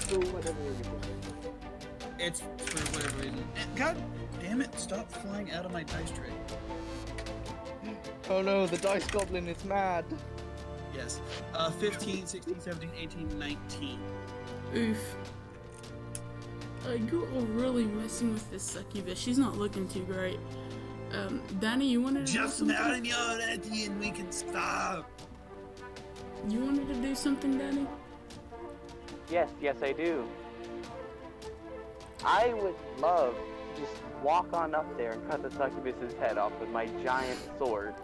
For whatever reason. It's for whatever reason. God damn it, stop flying out of my dice tray. Oh no, the dice goblin is mad. Yes. 15, 16, 17, 18, 19. Oof. You are really messing with this succubus. She's not looking too great. Danny, you wanted to do Just something? now and yell at you and we can stop. You wanted to do something, Danny? Yes, I do. I would love to just walk on up there and cut the succubus's head off with my giant sword.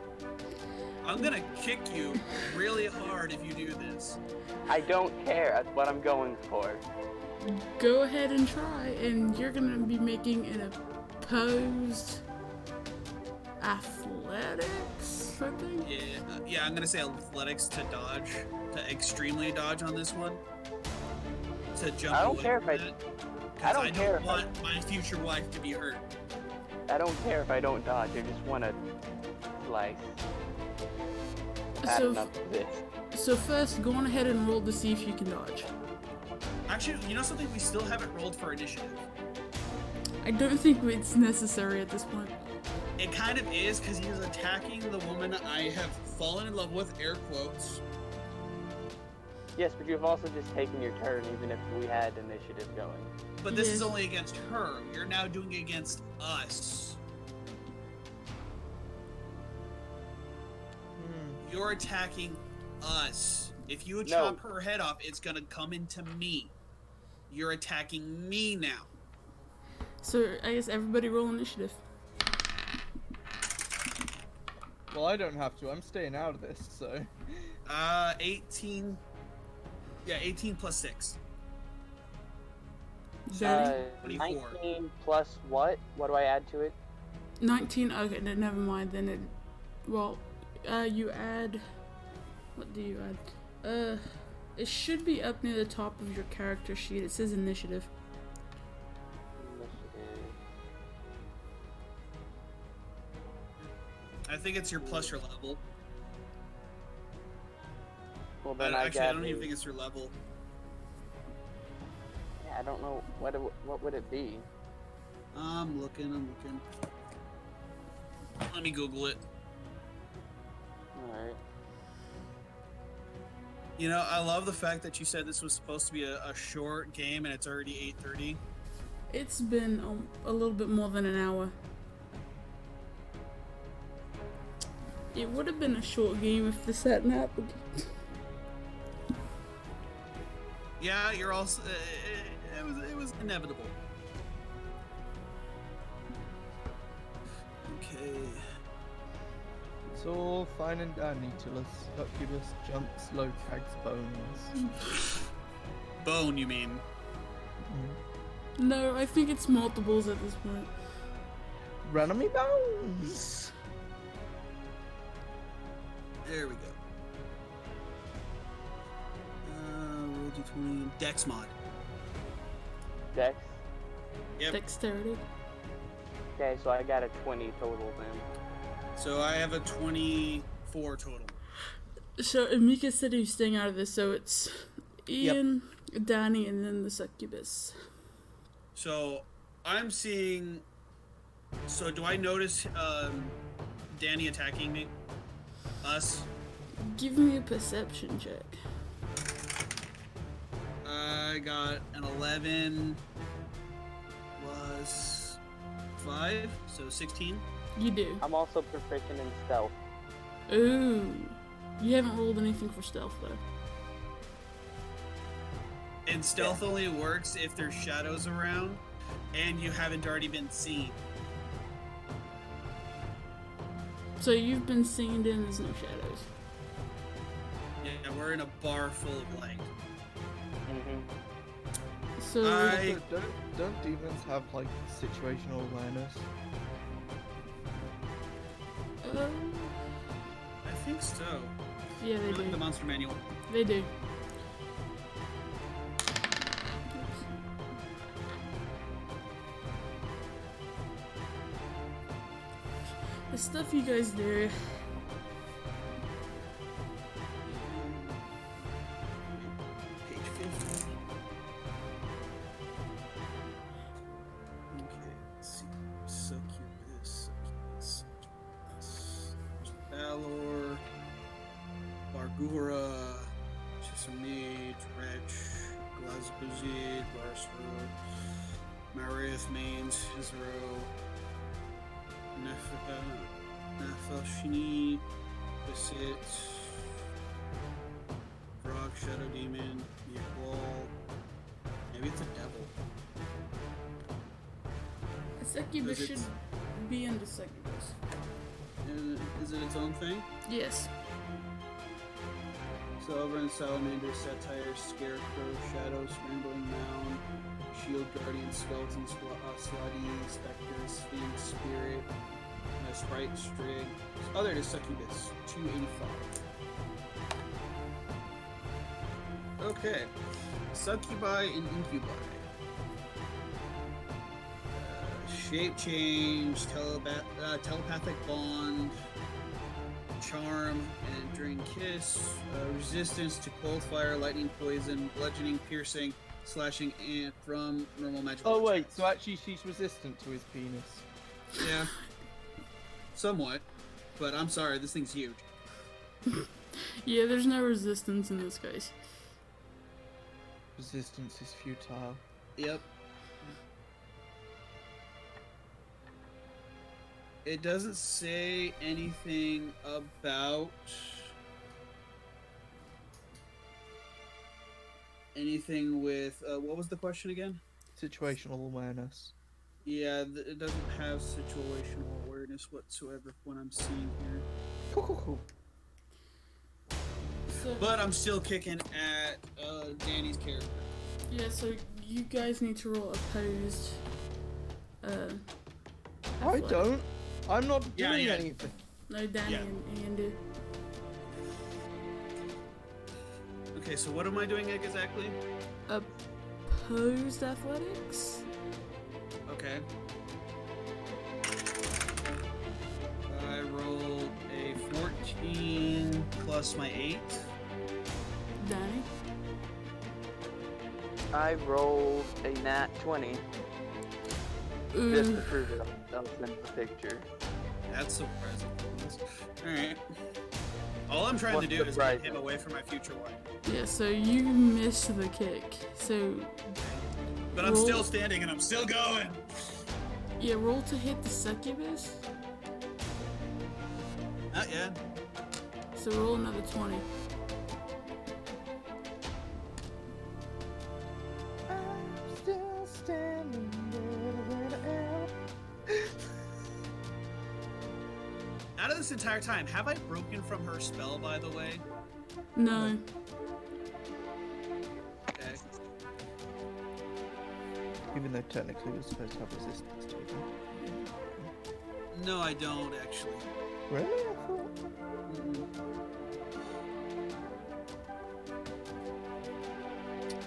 I'm gonna kick you really hard if you do this. I don't care. That's what I'm going for. Go ahead and try, and you're gonna be making an opposed athletics, I think? Yeah, I'm gonna say athletics to dodge, to extremely dodge on this one. To jump I don't away care from if I- it, I 'cause don't care if I- want my future wife to be hurt. I don't care if I don't dodge. I just want to slice. I've had So, enough of this. so first, go on ahead and roll to see if you can dodge. Actually, you know something? We still haven't rolled for initiative. I don't think it's necessary at this point. It kind of is, because he is attacking the woman I have fallen in love with, air quotes. Yes, but you've also just taken your turn, even if we had initiative going. But this Yes. is only against her. You're now doing it against us. You're attacking us. If you chop her head off, it's gonna come into me. You're attacking me now. So I guess everybody roll initiative. Well, I don't have to. I'm staying out of this, so. 18. Yeah, 18 plus 6. Danny? 24. 19 plus what? What do I add to it? 19. Okay, never mind. Then it. Well, you add. What do you add? It should be up near the top of your character sheet. It says initiative. I think it's your plus your level. Well, then I Actually, I got don't even a- think it's your level. Yeah, I don't know what would it be. I'm looking. Let me Google it. All right. You know, I love the fact that you said this was supposed to be a short game and it's already 8:30. It's been a little bit more than an hour. It would have been a short game if this hadn't happened. Yeah, you're also. It was inevitable. Okay. It's all fine and dandy till a succubus jumps Lotag's bones. Bone, you mean? No, I think it's multiples at this point. Run on me bones! There we go. Roll d20. Dex mod. Dex. Yep. Dexterity. Okay, so I got a 20 total then. So I have a 24 total. So Amika said he was staying out of this, so it's Ian, Danny, and then the succubus. So I'm seeing. So do I notice Danny attacking me? Us? Give me a perception check. I got an 11 plus 5, so 16. You do. I'm also proficient in stealth. Ooh. You haven't rolled anything for stealth, though. And stealth only works if there's shadows around and you haven't already been seen. So you've been seen in, there's no shadows. Yeah, we're in a bar full of light. So I- Also, don't demons have like situational awareness? I think so. yeah, they Look at the do. monster manual. They do. The stuff you guys do. Page 50. Okay, let's see. Succubus. Valor. Bargura. Chesamid. Wretch. Glazbuzid. Larsro. Marith. Mains. Hizro. Nefashini. Besit. Frog, Shadow Demon, Wall. Maybe it's a devil. A succubus Is it- should be into succubus. Is it its own thing? Yes. Sovereign, Salamander, Satire, Scarecrow, Shadow, Scrambling Mound, Shield Guardian, Skeleton, Slotty, Spectre, Sphinx, Spirit, Sprite, Strig. Oh, there it is, Succubus, 285. Okay, Succubi and Incubi. Shape change, telepathic bond, charm, and enduring kiss, resistance to cold, fire, lightning, poison, bludgeoning, piercing, slashing, and from normal magical. Oh wait, attacks. so actually she's resistant to his penis. Yeah, somewhat, but I'm sorry, this thing's huge. Yeah, there's no resistance in this case. Resistance is futile. Yep. It doesn't say anything about anything with what was the question again? Situational awareness. Yeah, it doesn't have situational awareness whatsoever when I'm seeing here. Cool. So, But I'm still kicking at Danny's character. yeah, so you guys need to roll opposed. I athletic. don't. I'm not Yeah, doing yeah. anything. No, Danny Yeah. and Andy. Okay, so what am I doing exactly? Opposed athletics? Okay. I rolled a 14 plus my 8. Danny? I rolled a nat 20 just to Ooh. prove it. I'll send the picture. That's surprising. Alright. All I'm trying What's to do is get surprising? him away from my future wife. Yeah, so you missed the kick. So, But I'm Roll. still standing and I'm still going! yeah, roll to hit the succubus. Not yet. So roll another 20. I'm still standing Out of this entire time, have I broken from her spell, by the way? No. Okay. Even though technically you're supposed to have resistance to it. No, I don't, actually. Really? I thought...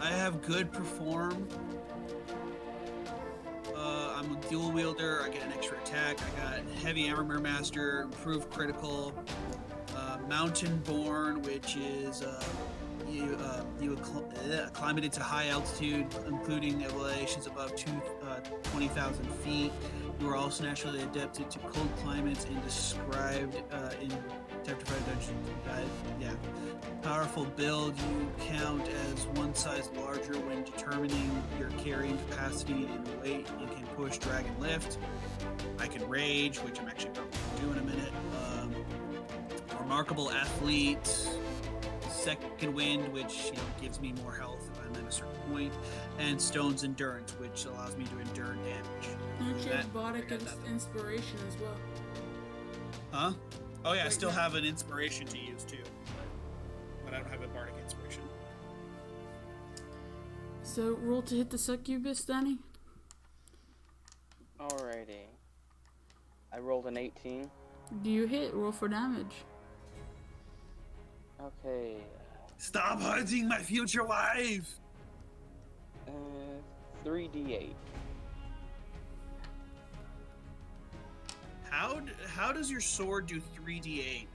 I have good perform. I'm a dual wielder. I get an extra attack. I got heavy armor master, improved critical, mountain born, which is you acclimated to high altitude, including elevations above 20,000 feet. You are also naturally adapted to cold climates and described in Chapter 5 Dungeon. powerful build, you count as one size larger when determining your carrying capacity and weight. You can push, drag, and lift. I can rage, which I'm actually probably going to do in a minute. Remarkable athlete. Second wind, which gives me more health if I'm at a certain point. And stone's endurance, which allows me to endure damage. Don't you have bardic inspiration as well? Huh? Oh yeah, I Wait, still no. have an inspiration to use too. But I don't have a bardic inspiration. So roll to hit the succubus, Danny. Alrighty. I rolled an 18. Do you hit? Roll for damage. Okay. Stop hurting my future wife! 3d8. How does your sword do 3d8?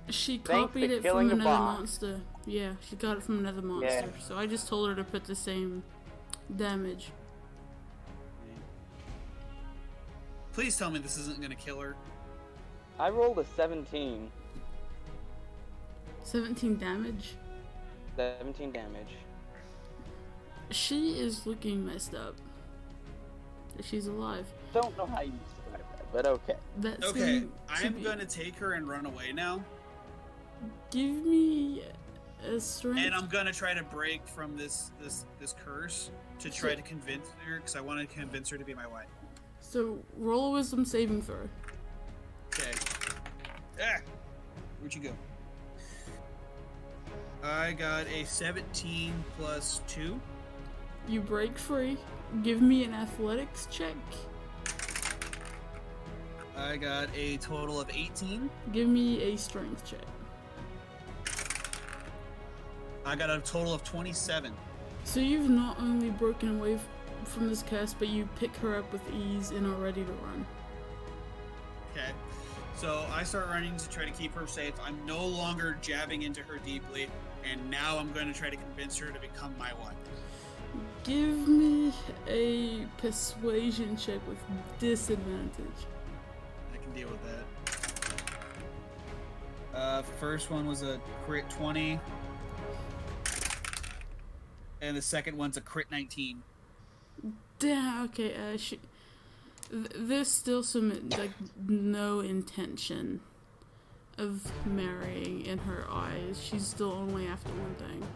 She Thanks copied to it killing from the another boss. monster. Yeah, she got it from another monster. Yeah. So I just told her to put the same damage. Please tell me this isn't gonna kill her. I rolled a 17. 17 damage. 17 damage. She is looking messed up. She's alive. Don't know how you describe that, but okay. That's Okay, going I to am be- gonna take her and run away now. Give me a strength. And I'm gonna try to break from this curse to try to convince her, because I want to convince her to be my wife. So roll a wisdom saving throw. Okay. Ah! Where'd you go? I got a 17 plus 2. You break free. Give me an athletics check. I got a total of 18. Give me a strength check. I got a total of 27. So you've not only broken away from this curse, but you pick her up with ease and are ready to run. Okay. So I start running to try to keep her safe. I'm no longer jabbing into her deeply, and now I'm going to try to convince her to become my wife. Give me a persuasion check with disadvantage. I can deal with that. First one was a crit 20. And the second one's a crit 19. Damn, okay, there's still some, no intention of marrying in her eyes. She's still only after one thing.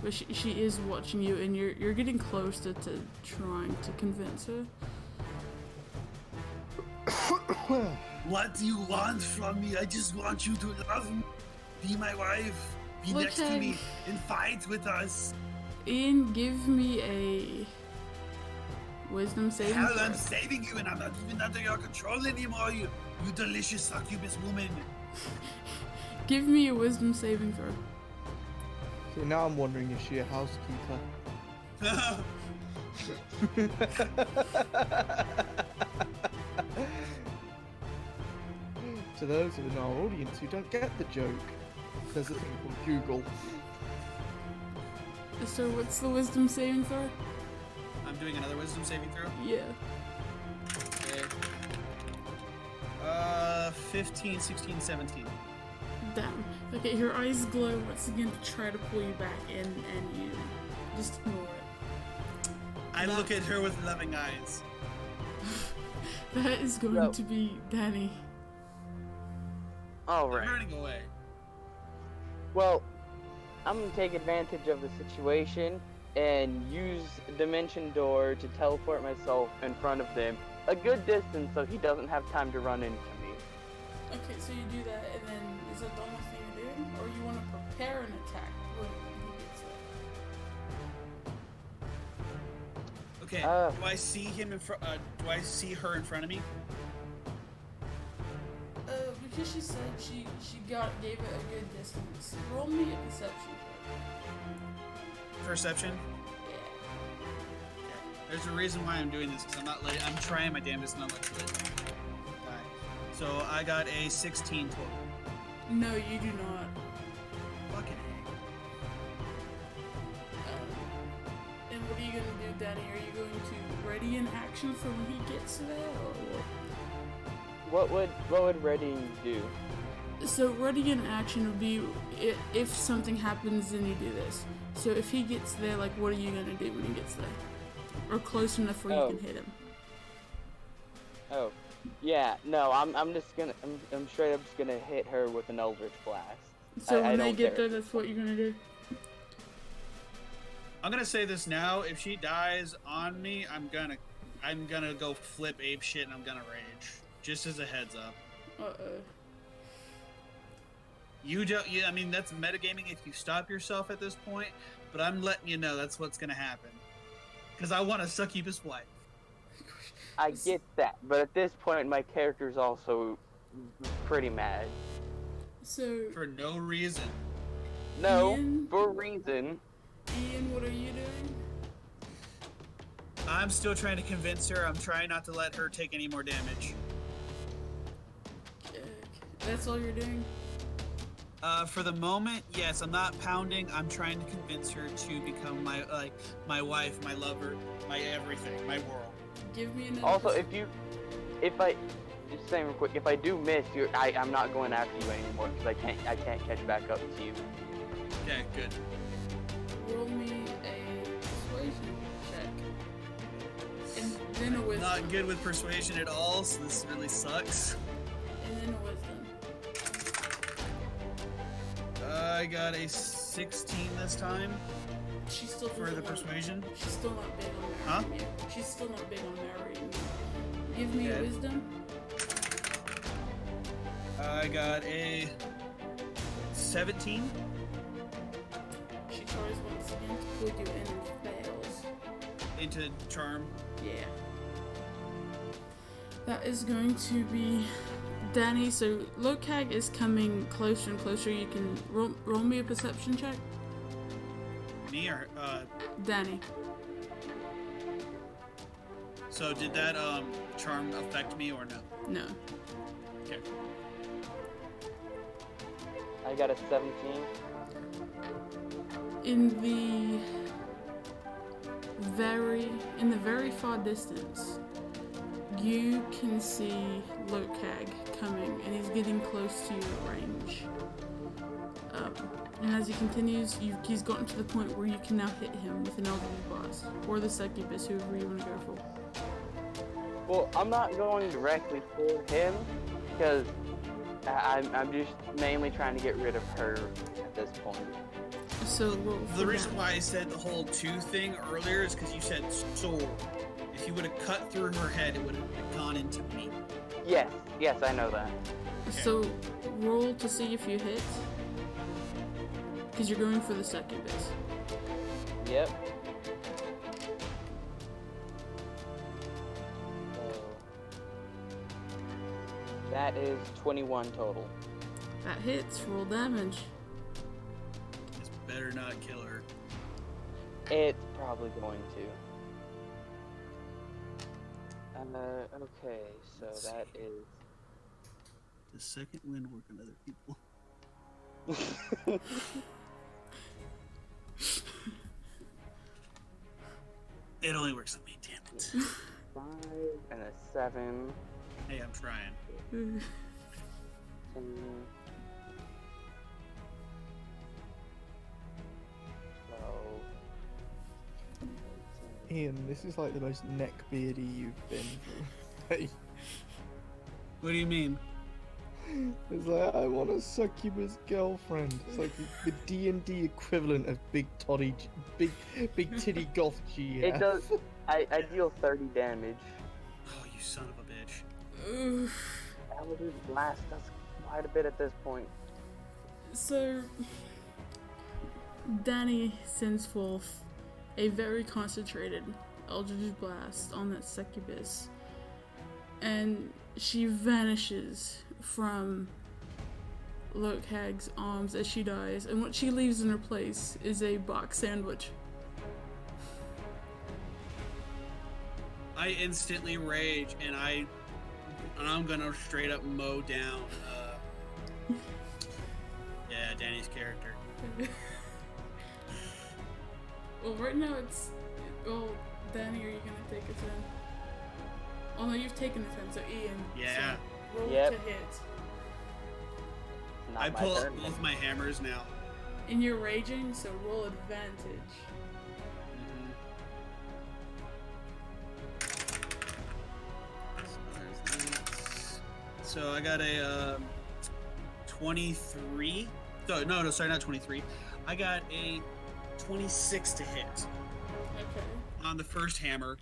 But she is watching you, and you're getting closer to trying to convince her. What do you want from me? I just want you to love me, be my wife, be next to me, and fight with us. Ian, give me a wisdom saving Hell, throw. I'm saving you, and I'm not even under your control anymore, you delicious succubus woman. Give me a wisdom saving throw. See, now I'm wondering, is she a housekeeper? To those in our audience who don't get the joke, there's a thing called Google. So what's the wisdom saving throw? I'm doing another wisdom saving throw. Yeah. Okay. 15, 16, 17. Damn. Okay, her eyes glow once again to try to pull you back in, and you just ignore it. I look at her with loving eyes. That is going to be Danny. Alright. I'm running away. Well, I'm gonna take advantage of the situation and use Dimension Door to teleport myself in front of them a good distance so he doesn't have time to run into me. Okay, so you do that, and then is that the only thing you're doing? Or you want to prepare an attack when he gets there? Okay. Do I see him in front? Do I see her in front of me? Because she said she gave it a good distance. Roll me a perception check. Perception. Yeah. There's a reason why I'm doing this, because I'm trying my damnedest not to let you die. So I got a 16 total. No, you do not. Fucking And what are you gonna do, Danny? Are you going to ready an action for when he gets there, or what? What would readying do? So ready in action would be if something happens, then you do this. So if he gets there, like, what are you gonna do when he gets there? Or close enough where you can hit him? Oh, yeah. No, I'm just gonna. I'm straight up just gonna hit her with an Eldritch Blast. So when they don't get care. there, that's what you're gonna do. I'm gonna say this now. If she dies on me, I'm gonna go flip ape shit and I'm gonna rage. Just as a heads up. You don't. I mean, that's metagaming if you stop yourself at this point. But I'm letting you know that's what's gonna happen. Because I want to succubus wife. I get that, but at this point, my character's also pretty mad. So For no reason. No, Ian? for a reason. Ian, what are you doing? I'm still trying to convince her. I'm trying not to let her take any more damage. That's all you're doing? For the moment, yes. I'm not pounding. I'm trying to convince her to become my wife, my lover, my everything, my world. Give me another. Also, just saying real quick, if I do miss, I'm not going after you anymore because I can't catch back up to you. Okay, good. Roll me a persuasion check. And then a wisdom. Not good with persuasion at all, so this really sucks. And then a wisdom. I got a 16 this time She's still for the persuasion. She's still not big on marrying you. She's still not big on marrying you. Give me a Okay. wisdom. I got a 17. She tries once again to pull you in and fails. Into charm. Yeah. That is going to be Danny. So Lokag is coming closer and closer. You can roll me a perception check. Me or Danny. so did that charm affect me or no? No. Okay. I got a 17. In the very far distance, you can see Lokag coming, and he's getting close to your range. And as he continues, he's gotten to the point where you can now hit him with an Eldritch Blast, or the Succubus, whoever you want to go for. Well, I'm not going directly for him because I'm just mainly trying to get rid of her at this point. So The reason why I said the whole 2 thing earlier is because you said sword. If you would have cut through her head, it would have gone into me. Yes, I know that. So roll to see if you hit, because you're going for the Succubus. Yep. So that is 21 total. That hits. Roll damage. This better not kill her. It's probably going to. Okay, so that is. The second wind work on other people. It only works on me, damn it. 5 and a 7. Hey, I'm trying. 10, 12. Ian, this is like the most neckbeardy you've been through. Hey, What do you mean? it's like, I want a succubus girlfriend. It's like the D&D equivalent of big titty goth GF. It does. I deal 30 damage. Oh, you son of a bitch. Oof. Eldritch Blast does quite a bit at this point. So Danny sends forth a very concentrated Eldritch Blast on that Succubus, and she vanishes from Lokag's arms as she dies, and what she leaves in her place is a box sandwich. I instantly rage, and I'm gonna straight up mow down. Yeah, Danny's character. Well, right now it's. Well, Danny, are you gonna take a 10? Oh no, you've taken a 10, so Ian. Yeah. So roll Yep. to hit. Not I my pull turn. both my hammers now. And you're raging, so roll advantage. So I got a 23. No, sorry, not 23. I got a 26 to hit Okay. on the first hammer.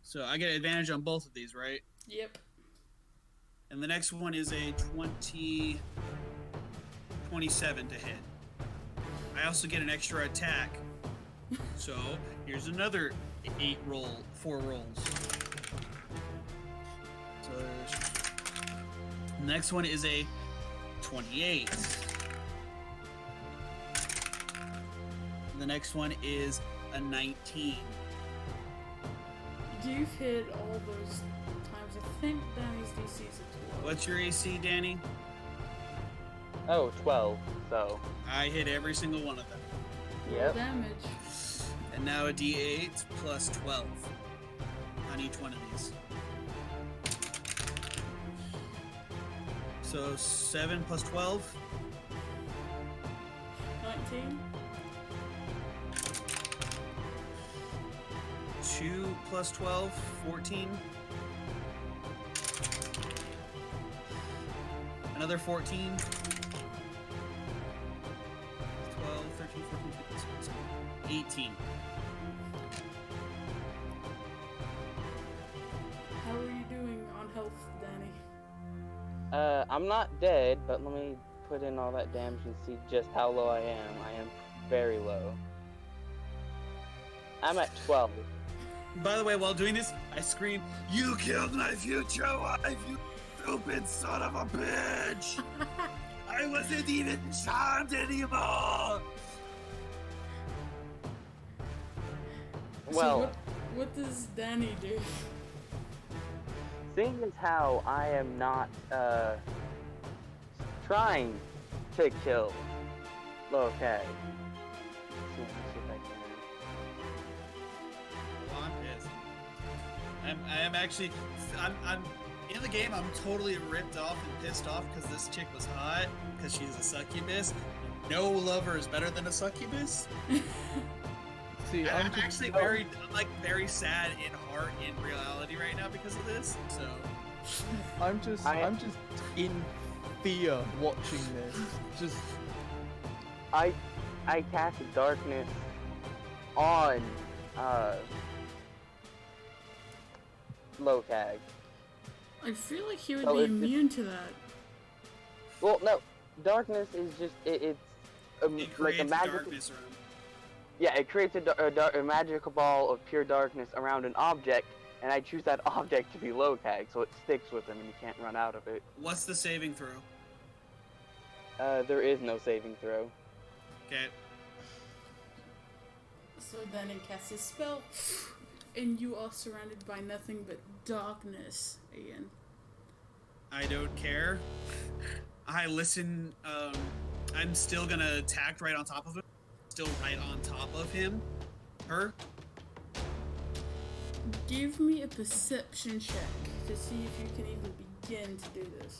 So I get advantage on both of these, right? Yep. And the next one is a 27 to hit. I also get an extra attack. So here's another 4 rolls. So the next one is a 28. The next one is a 19. You've hit all those times. I think Danny's DC is a 12. What's your AC, Danny? Oh, 12. So, I hit every single one of them. Roll yep. damage. And now a D8 plus 12 on each one of these. So 7 plus 12. 19. 2 plus 12, 14. Another 14. 12, 13, 14, 15, 16, 18. How are you doing on health, Danny? I'm not dead, but let me put in all that damage and see just how low I am. I am very low. I'm at 12. By the way, while doing this, I scream, "You killed my future wife, you stupid son of a bitch! I wasn't even charmed anymore!" Well, So what does Danny do? seeing as how I am not trying to kill Lokai. See if I can. Well, I'm pissed. I'm actually, I'm in the game. I'm totally ripped off and pissed off because this chick was hot because she's a succubus. No lover is better than a succubus. See, I'm just- actually very sad in heart in reality right now because of this. So I'm just in fear watching this. Just I cast darkness on Lokag. I feel like he would So be it's just- immune to that. Well, no, darkness is just it's it like creates a magical. darkness around. Yeah, it creates a magical ball of pure darkness around an object, and I choose that object to be Lokag, so it sticks with him and he can't run out of it. What's the saving throw? There is no saving throw. Okay. So Danny casts his spell, and you are surrounded by nothing but darkness again. I don't care. I listen. I'm still gonna attack right on top of him. Still right on top of him. Her. Give me a perception check to see if you can even begin to do this.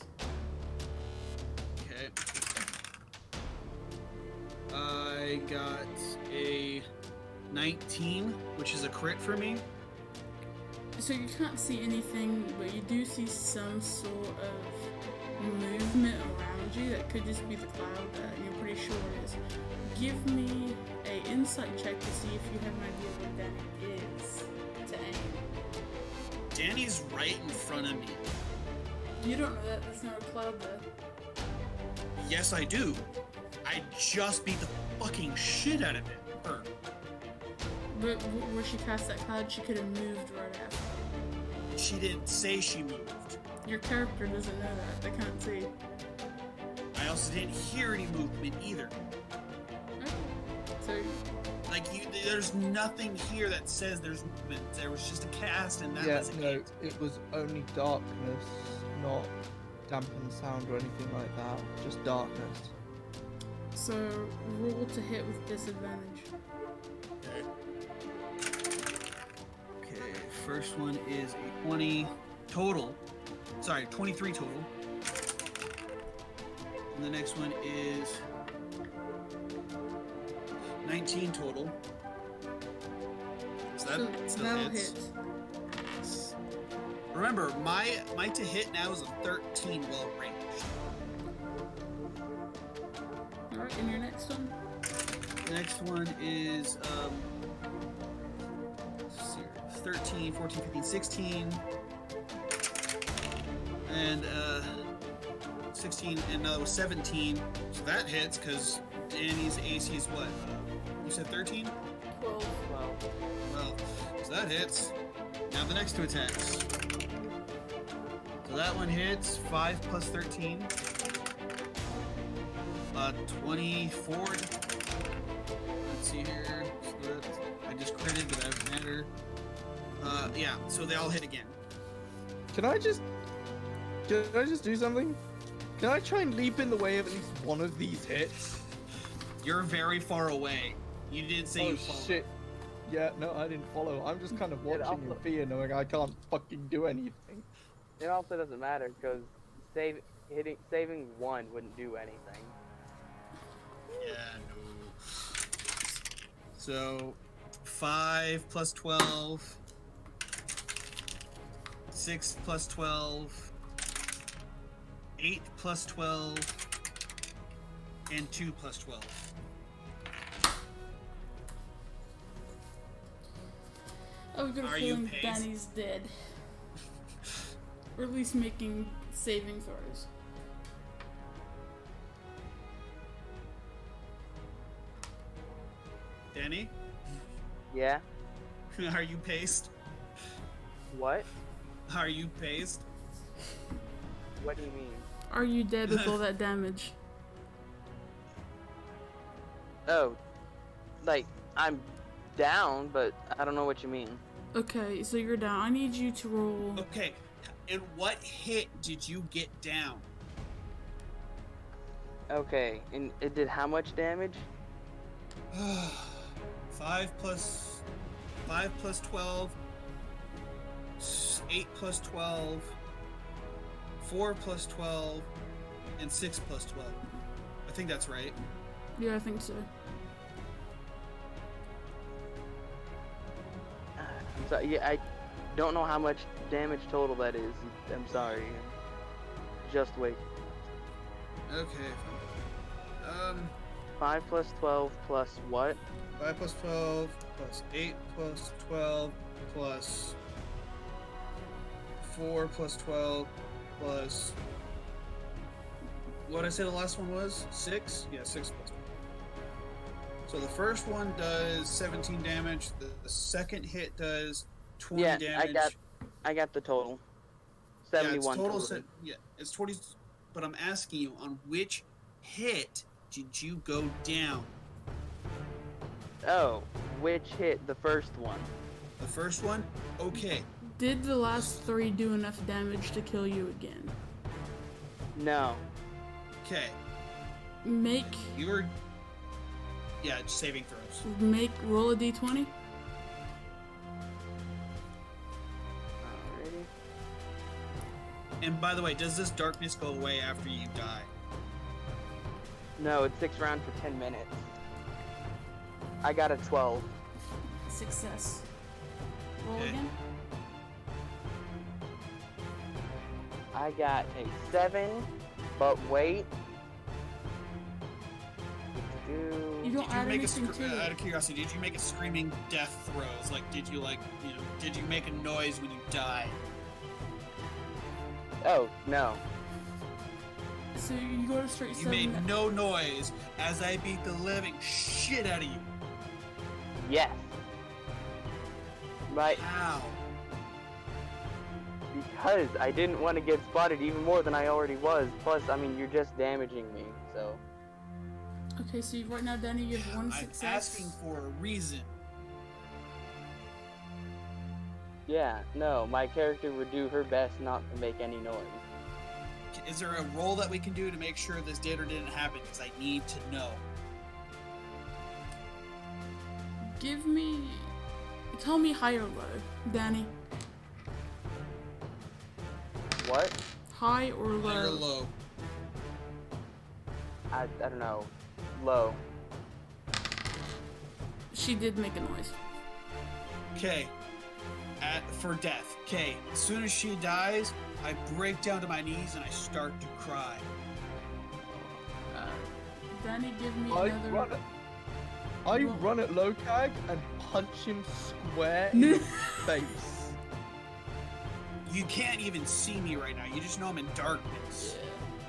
Okay. I got a 19, which is a crit for me. So you can't see anything, but you do see some sort of movement around you. That could just be the cloud, and you're pretty sure it is. Give me a insight check to see if you have an idea what Danny is to aim. Danny's right in front of me. You don't know that. There's no cloud there. Yes, I do. I just beat the fucking shit out of it. Her. But where she cast that cloud, she could have moved right after. She didn't say she moved. Your character doesn't know that. They can't see. I also didn't hear any movement either. Okay. So Like, there's nothing here that says there's movement. There was just a cast, and that yeah, was it. no, it was only darkness, not dampened sound or anything like that. Just darkness. So roll to hit with disadvantage. Okay, first one is a 20. total. Sorry, 23 total. And the next one is 19 total. So that still that'll hits. hit. Remember, my to hit now is a 13 well ranged. Alright, and your next one? The next one is let's see here, 13, 14, 15, 16. And 16, and another was 17. So that hits because Danny's AC is what? You said 13? 12. Well, so that hits. Now the next two attacks. So that one hits 5 plus 13. 24. Let's see here. So I just critted, but that doesn't matter. Yeah, so they all hit again. Can I just do something? Can I try and leap in the way of at least one of these hits? You're very far away. You didn't say you followed. Shit. Yeah, no, I didn't follow. I'm just kind of watching in also- fear, knowing I can't fucking do anything. It also doesn't matter because saving one wouldn't do anything. Yeah, no. So 5 plus 12. 6 plus 12. 8 plus 12. And 2 plus 12. I've got a Are you feeling paced? Danny's dead. Or at least making saving throws. Danny, Yeah? are you paced? What? Are you paced? What do you mean? Are you dead with all that damage? Oh, like, I'm down, but I don't know what you mean. Okay, so you're down. I need you to roll. Okay, and what hit did you get down? Okay, and it did how much damage? 5 plus 12, 8 plus 12, 4 plus 12, and 6 plus 12. I think that's right. Yeah, I think so. I'm sorry, yeah, I don't know how much damage total that is. I'm sorry. Just wait. Okay. 5 plus 12 plus what? 5 plus 12 plus 8 plus 12 plus 4 plus 12 plus... What did I say the last one was? 6? Yeah, 6 plus 12. So the first one does 17 damage. The second hit does 20 Yeah, damage. I got the total. Yeah, 71 it's total. total. Yeah, it's 20. But I'm asking you, on which hit did you go down? Oh, which hit? The first one. The first one? Okay. Did the last 3 do enough damage to kill you again? No. Okay. Make You were... Yeah, just saving throws. roll a d20. Alrighty. And by the way, does this darkness go away after you die? No, it sticks around for 10 minutes. I got a 12. Success. Roll Okay. again. I got a 7, but wait. You don't Did you add make anything to out it. of curiosity, did you make a screaming death throws? Like, did you did you make a noise when you died? Oh, no. So you go to straight You 7. made no noise as I beat the living shit out of you. Yes. Right, How? because I didn't want to get spotted even more than I already was. Plus, I mean, you're just damaging me, so. Okay, so right now, Danny, you have 1 I'm success. asking for a reason. Yeah, no, my character would do her best not to make any noise. Is there a roll that we can do to make sure this did or didn't happen? Because I need to know. Give me. Tell me high or low, Danny. What? High or High or low? low? I don't know. Low. She did make a noise. Okay. For death. Okay. As soon as she dies, I break down to my knees and I start to cry. Danny, give me I another. run at Lokag and punch him square in the face. You can't even see me right now. You just know I'm in darkness.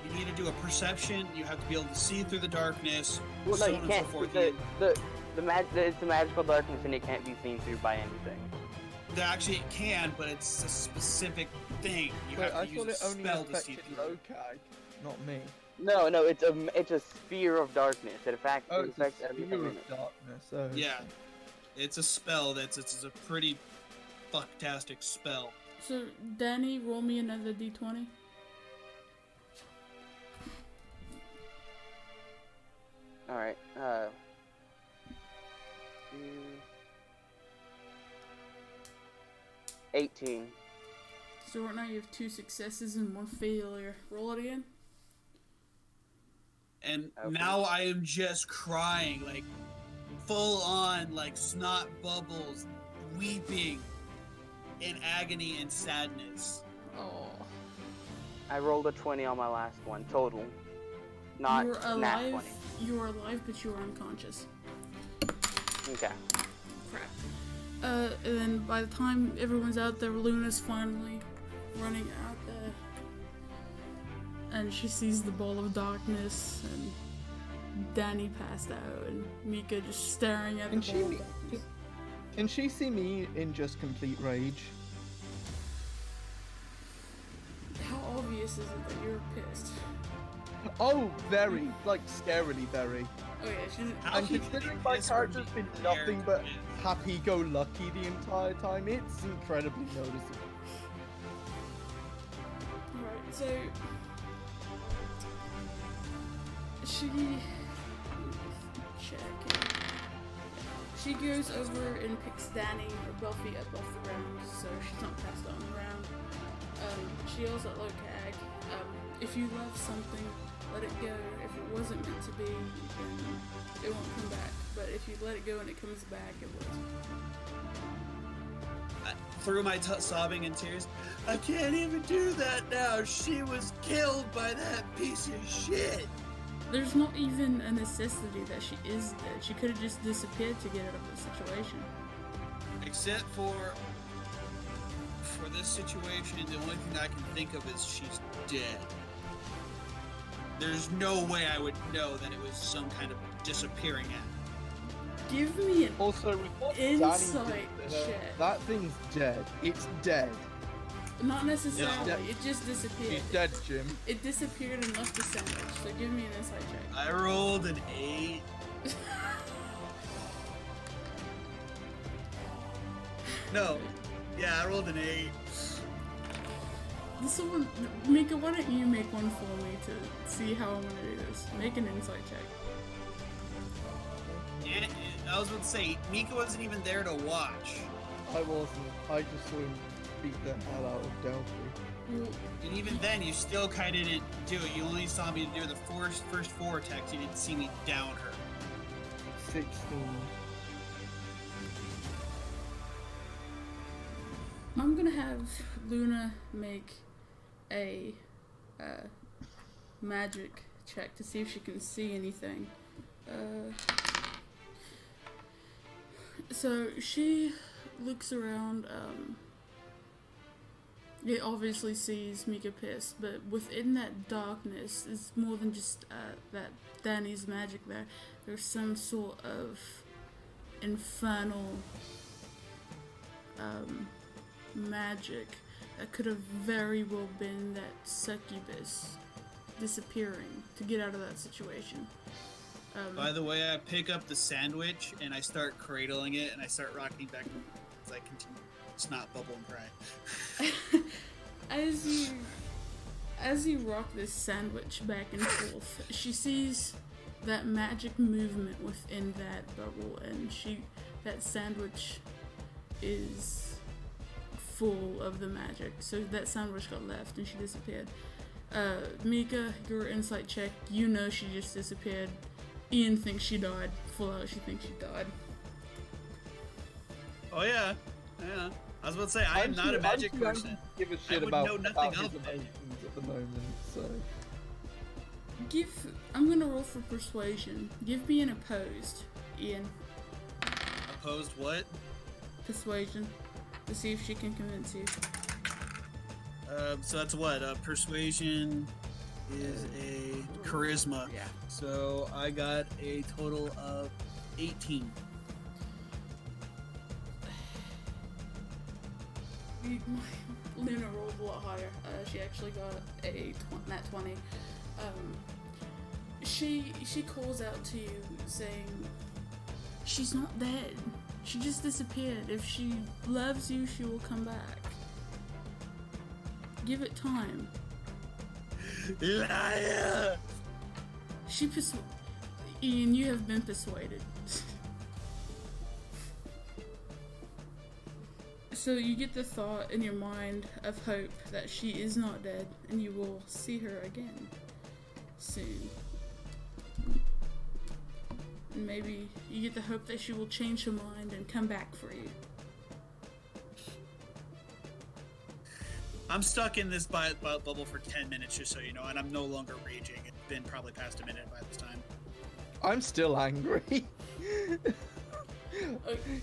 You need to do a perception. You have to be able to see through the darkness. Well, no, so you on and can't. so forth. It's the magical darkness, and it can't be seen through by anything. Actually, it can, but it's a specific thing. You Wait, have I to thought use it a only spell to see affected through. Lokag, not me. No, it's a sphere of darkness. It affects Oh, it's a everything sphere in of it. darkness. Oh, Yeah, it's a spell. It's a pretty fucktastic spell. So, Danny, roll me another d20. All right. 18. So right now you have 2 successes and 1 failure. Roll it again. And Okay. now I am just crying, like full on, like snot bubbles, weeping in agony and sadness. Oh. I rolled a 20 on my last one total. Not You're nat alive. 20. You're alive, but you are unconscious. Okay. Crap. And then by the time everyone's out there, Luna's finally running out there. And she sees the ball of darkness, and Danny passed out, and Mika just staring at the Can ball she- of darkness. Can she see me in just complete rage? How obvious is it that you're pissed? Oh, very. Like, scarily very. Oh yeah, she's... How And can you considering be my pissed for character's being been nothing but arrogant? happy-go-lucky the entire time, it's incredibly noticeable. Alright, so... She... Check it. She goes over and picks Danny or Buffy up off the ground, so she's not passed on the ground. She yells at Lokag, if you love something, let it go. If it wasn't meant to be, then it won't come back. But if you let it go and it comes back, it will. Through my sobbing and tears, I can't even do that now. She was killed by that piece of shit. There's not even a necessity that she is dead. She could have just disappeared to get out of the situation. Except for this situation, the only thing I can think of is she's dead. There's no way I would know that it was some kind of disappearing act. Give me an Also, with what Insight Danny did to her, check. that thing's dead. It's dead. Not necessarily. Yeah. It just disappeared. She's dead, Jim. It disappeared and left the sandwich. So give me an insight check. I rolled an 8. No. Yeah, I rolled an 8. Someone, Mika, why don't you make one for me to see how I'm gonna do this? Make an insight check. Yeah, I was about to say, Mika wasn't even there to watch. I wasn't. I just saw him beat the hell out of Delphi. Well, And even then, you still kind of didn't do it. You only saw me do the first 4 attacks. You didn't see me down her. 16. I'm gonna have Luna make a magic check to see if she can see anything. So she looks around. It obviously sees Mika pissed, but within that darkness is more than just that Danny's magic there. There's some sort of infernal magic that could have very well been that succubus disappearing to get out of that situation. By the way, I pick up the sandwich and I start cradling it and I start rocking back as I continue snot bubble and cry. As you rock this sandwich back and forth, she sees that magic movement within that bubble, and that sandwich is full of the magic. So that sandwich got left and she disappeared. Mika, your insight check, you know she just disappeared. Ian thinks she died. Full out, she thinks she died. Oh yeah. I was about to say I am not a magic person. Give a I shit would about, know nothing about of his it. emotions at the moment, so. I'm gonna roll for persuasion. Give me an opposed, Ian. Opposed what? Persuasion. To see if she can convince you. So that's what? Persuasion is a charisma. Yeah. So I got a total of 18. Luna rolled a lot higher. She actually got a nat 20. She calls out to you saying, she's not dead. She just disappeared. If she loves you, she will come back. Give it time. Liar! Ian, you have been persuaded. So you get the thought in your mind of hope that she is not dead and you will see her again soon. And maybe you get the hope that she will change her mind and come back for you. I'm stuck in this bubble for 10 minutes, just so you know, and I'm no longer raging. It's been probably past a minute by this time. I'm still angry.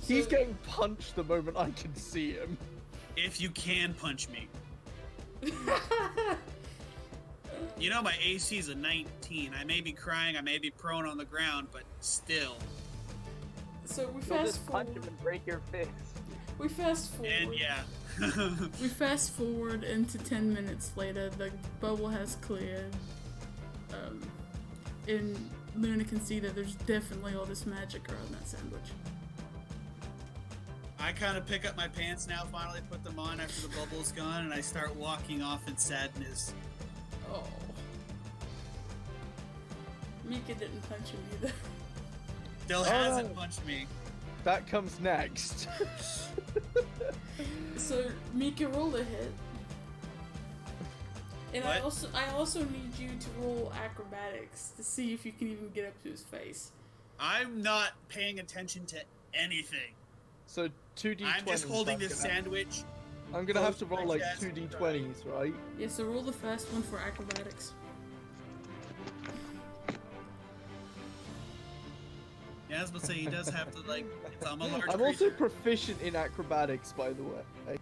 He's getting punched the moment I can see him. If you can punch me. You know my AC is a 19. I may be crying, I may be prone on the ground, but still. So we You'll fast just punch forward. him and break your fist. We fast forward. And yeah. We fast forward into 10 minutes later. The bubble has cleared. And Luna can see that there's definitely all this magic around that sandwich. I kind of pick up my pants now, finally put them on after the bubble's gone, and I start walking off in sadness. Oh. Mika didn't punch him either. Still hasn't punched me. That comes next. So Mika, roll a hit. And I What? also need you to roll acrobatics to see if you can even get up to his face. I'm not paying attention to anything. So 2d20s. I'm just holding I'm this gonna- sandwich. I'm gonna have to roll like Yes. 2d20s, right? Yeah, so roll the first one for acrobatics. Yeah, I was about to say, he does have to, like, I'm a large I'm creature. also proficient in acrobatics, by the way.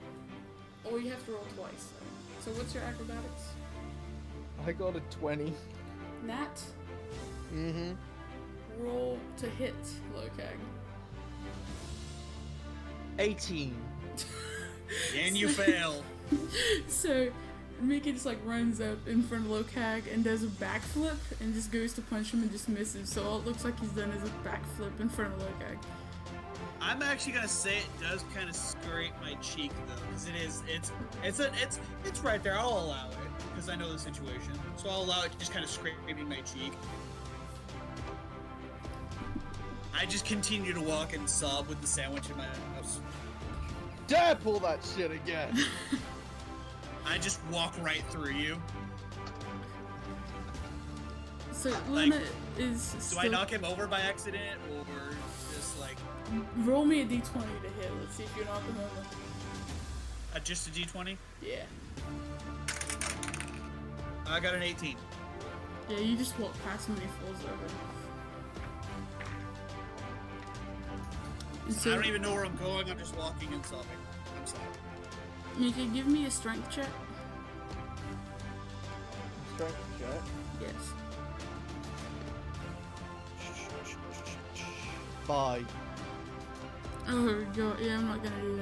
Or you have to roll twice. So what's your acrobatics? I got a 20. Nat, Mm-hmm. roll to hit, Lokag. 18. And you fail. So Mika just like runs up in front of Lokag and does a backflip and just goes to punch him and just misses. So all it looks like he's done is a backflip in front of Lokag. I'm actually gonna say it does kind of scrape my cheek though, because it's right there. I'll allow it because I know the situation, so I'll allow it to just kind of scraping my cheek. I just continue to walk and sob with the sandwich in my mouth. Dare pull that shit again! I just walk right through you. So Luna is Do still... I knock him over by accident, or just like Roll me a d20 to hit. Let's see if you knock him over. just a d20? Yeah. I got an 18. Yeah, you just walk past him and he falls over. And I so, don't even know where I'm going. I'm just walking and sobbing. I'm sad. you can give me a strength check. Strength check. Yes. 5. Oh god, yeah, I'm not gonna do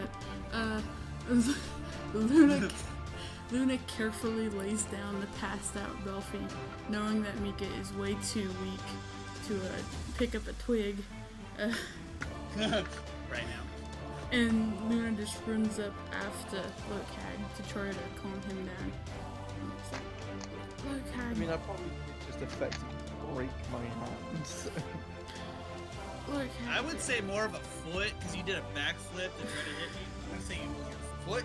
that. Luna carefully lays down the passed out Belfie, knowing that Mika is way too weak to pick up a twig. Right now. And Luna just runs up after Lokag to try to calm him down. Lokag, I mean, I probably could just effectively break my hand. So. Lokag. I would say more of a foot, because you did a backflip to try to hit me. I'm saying you move your foot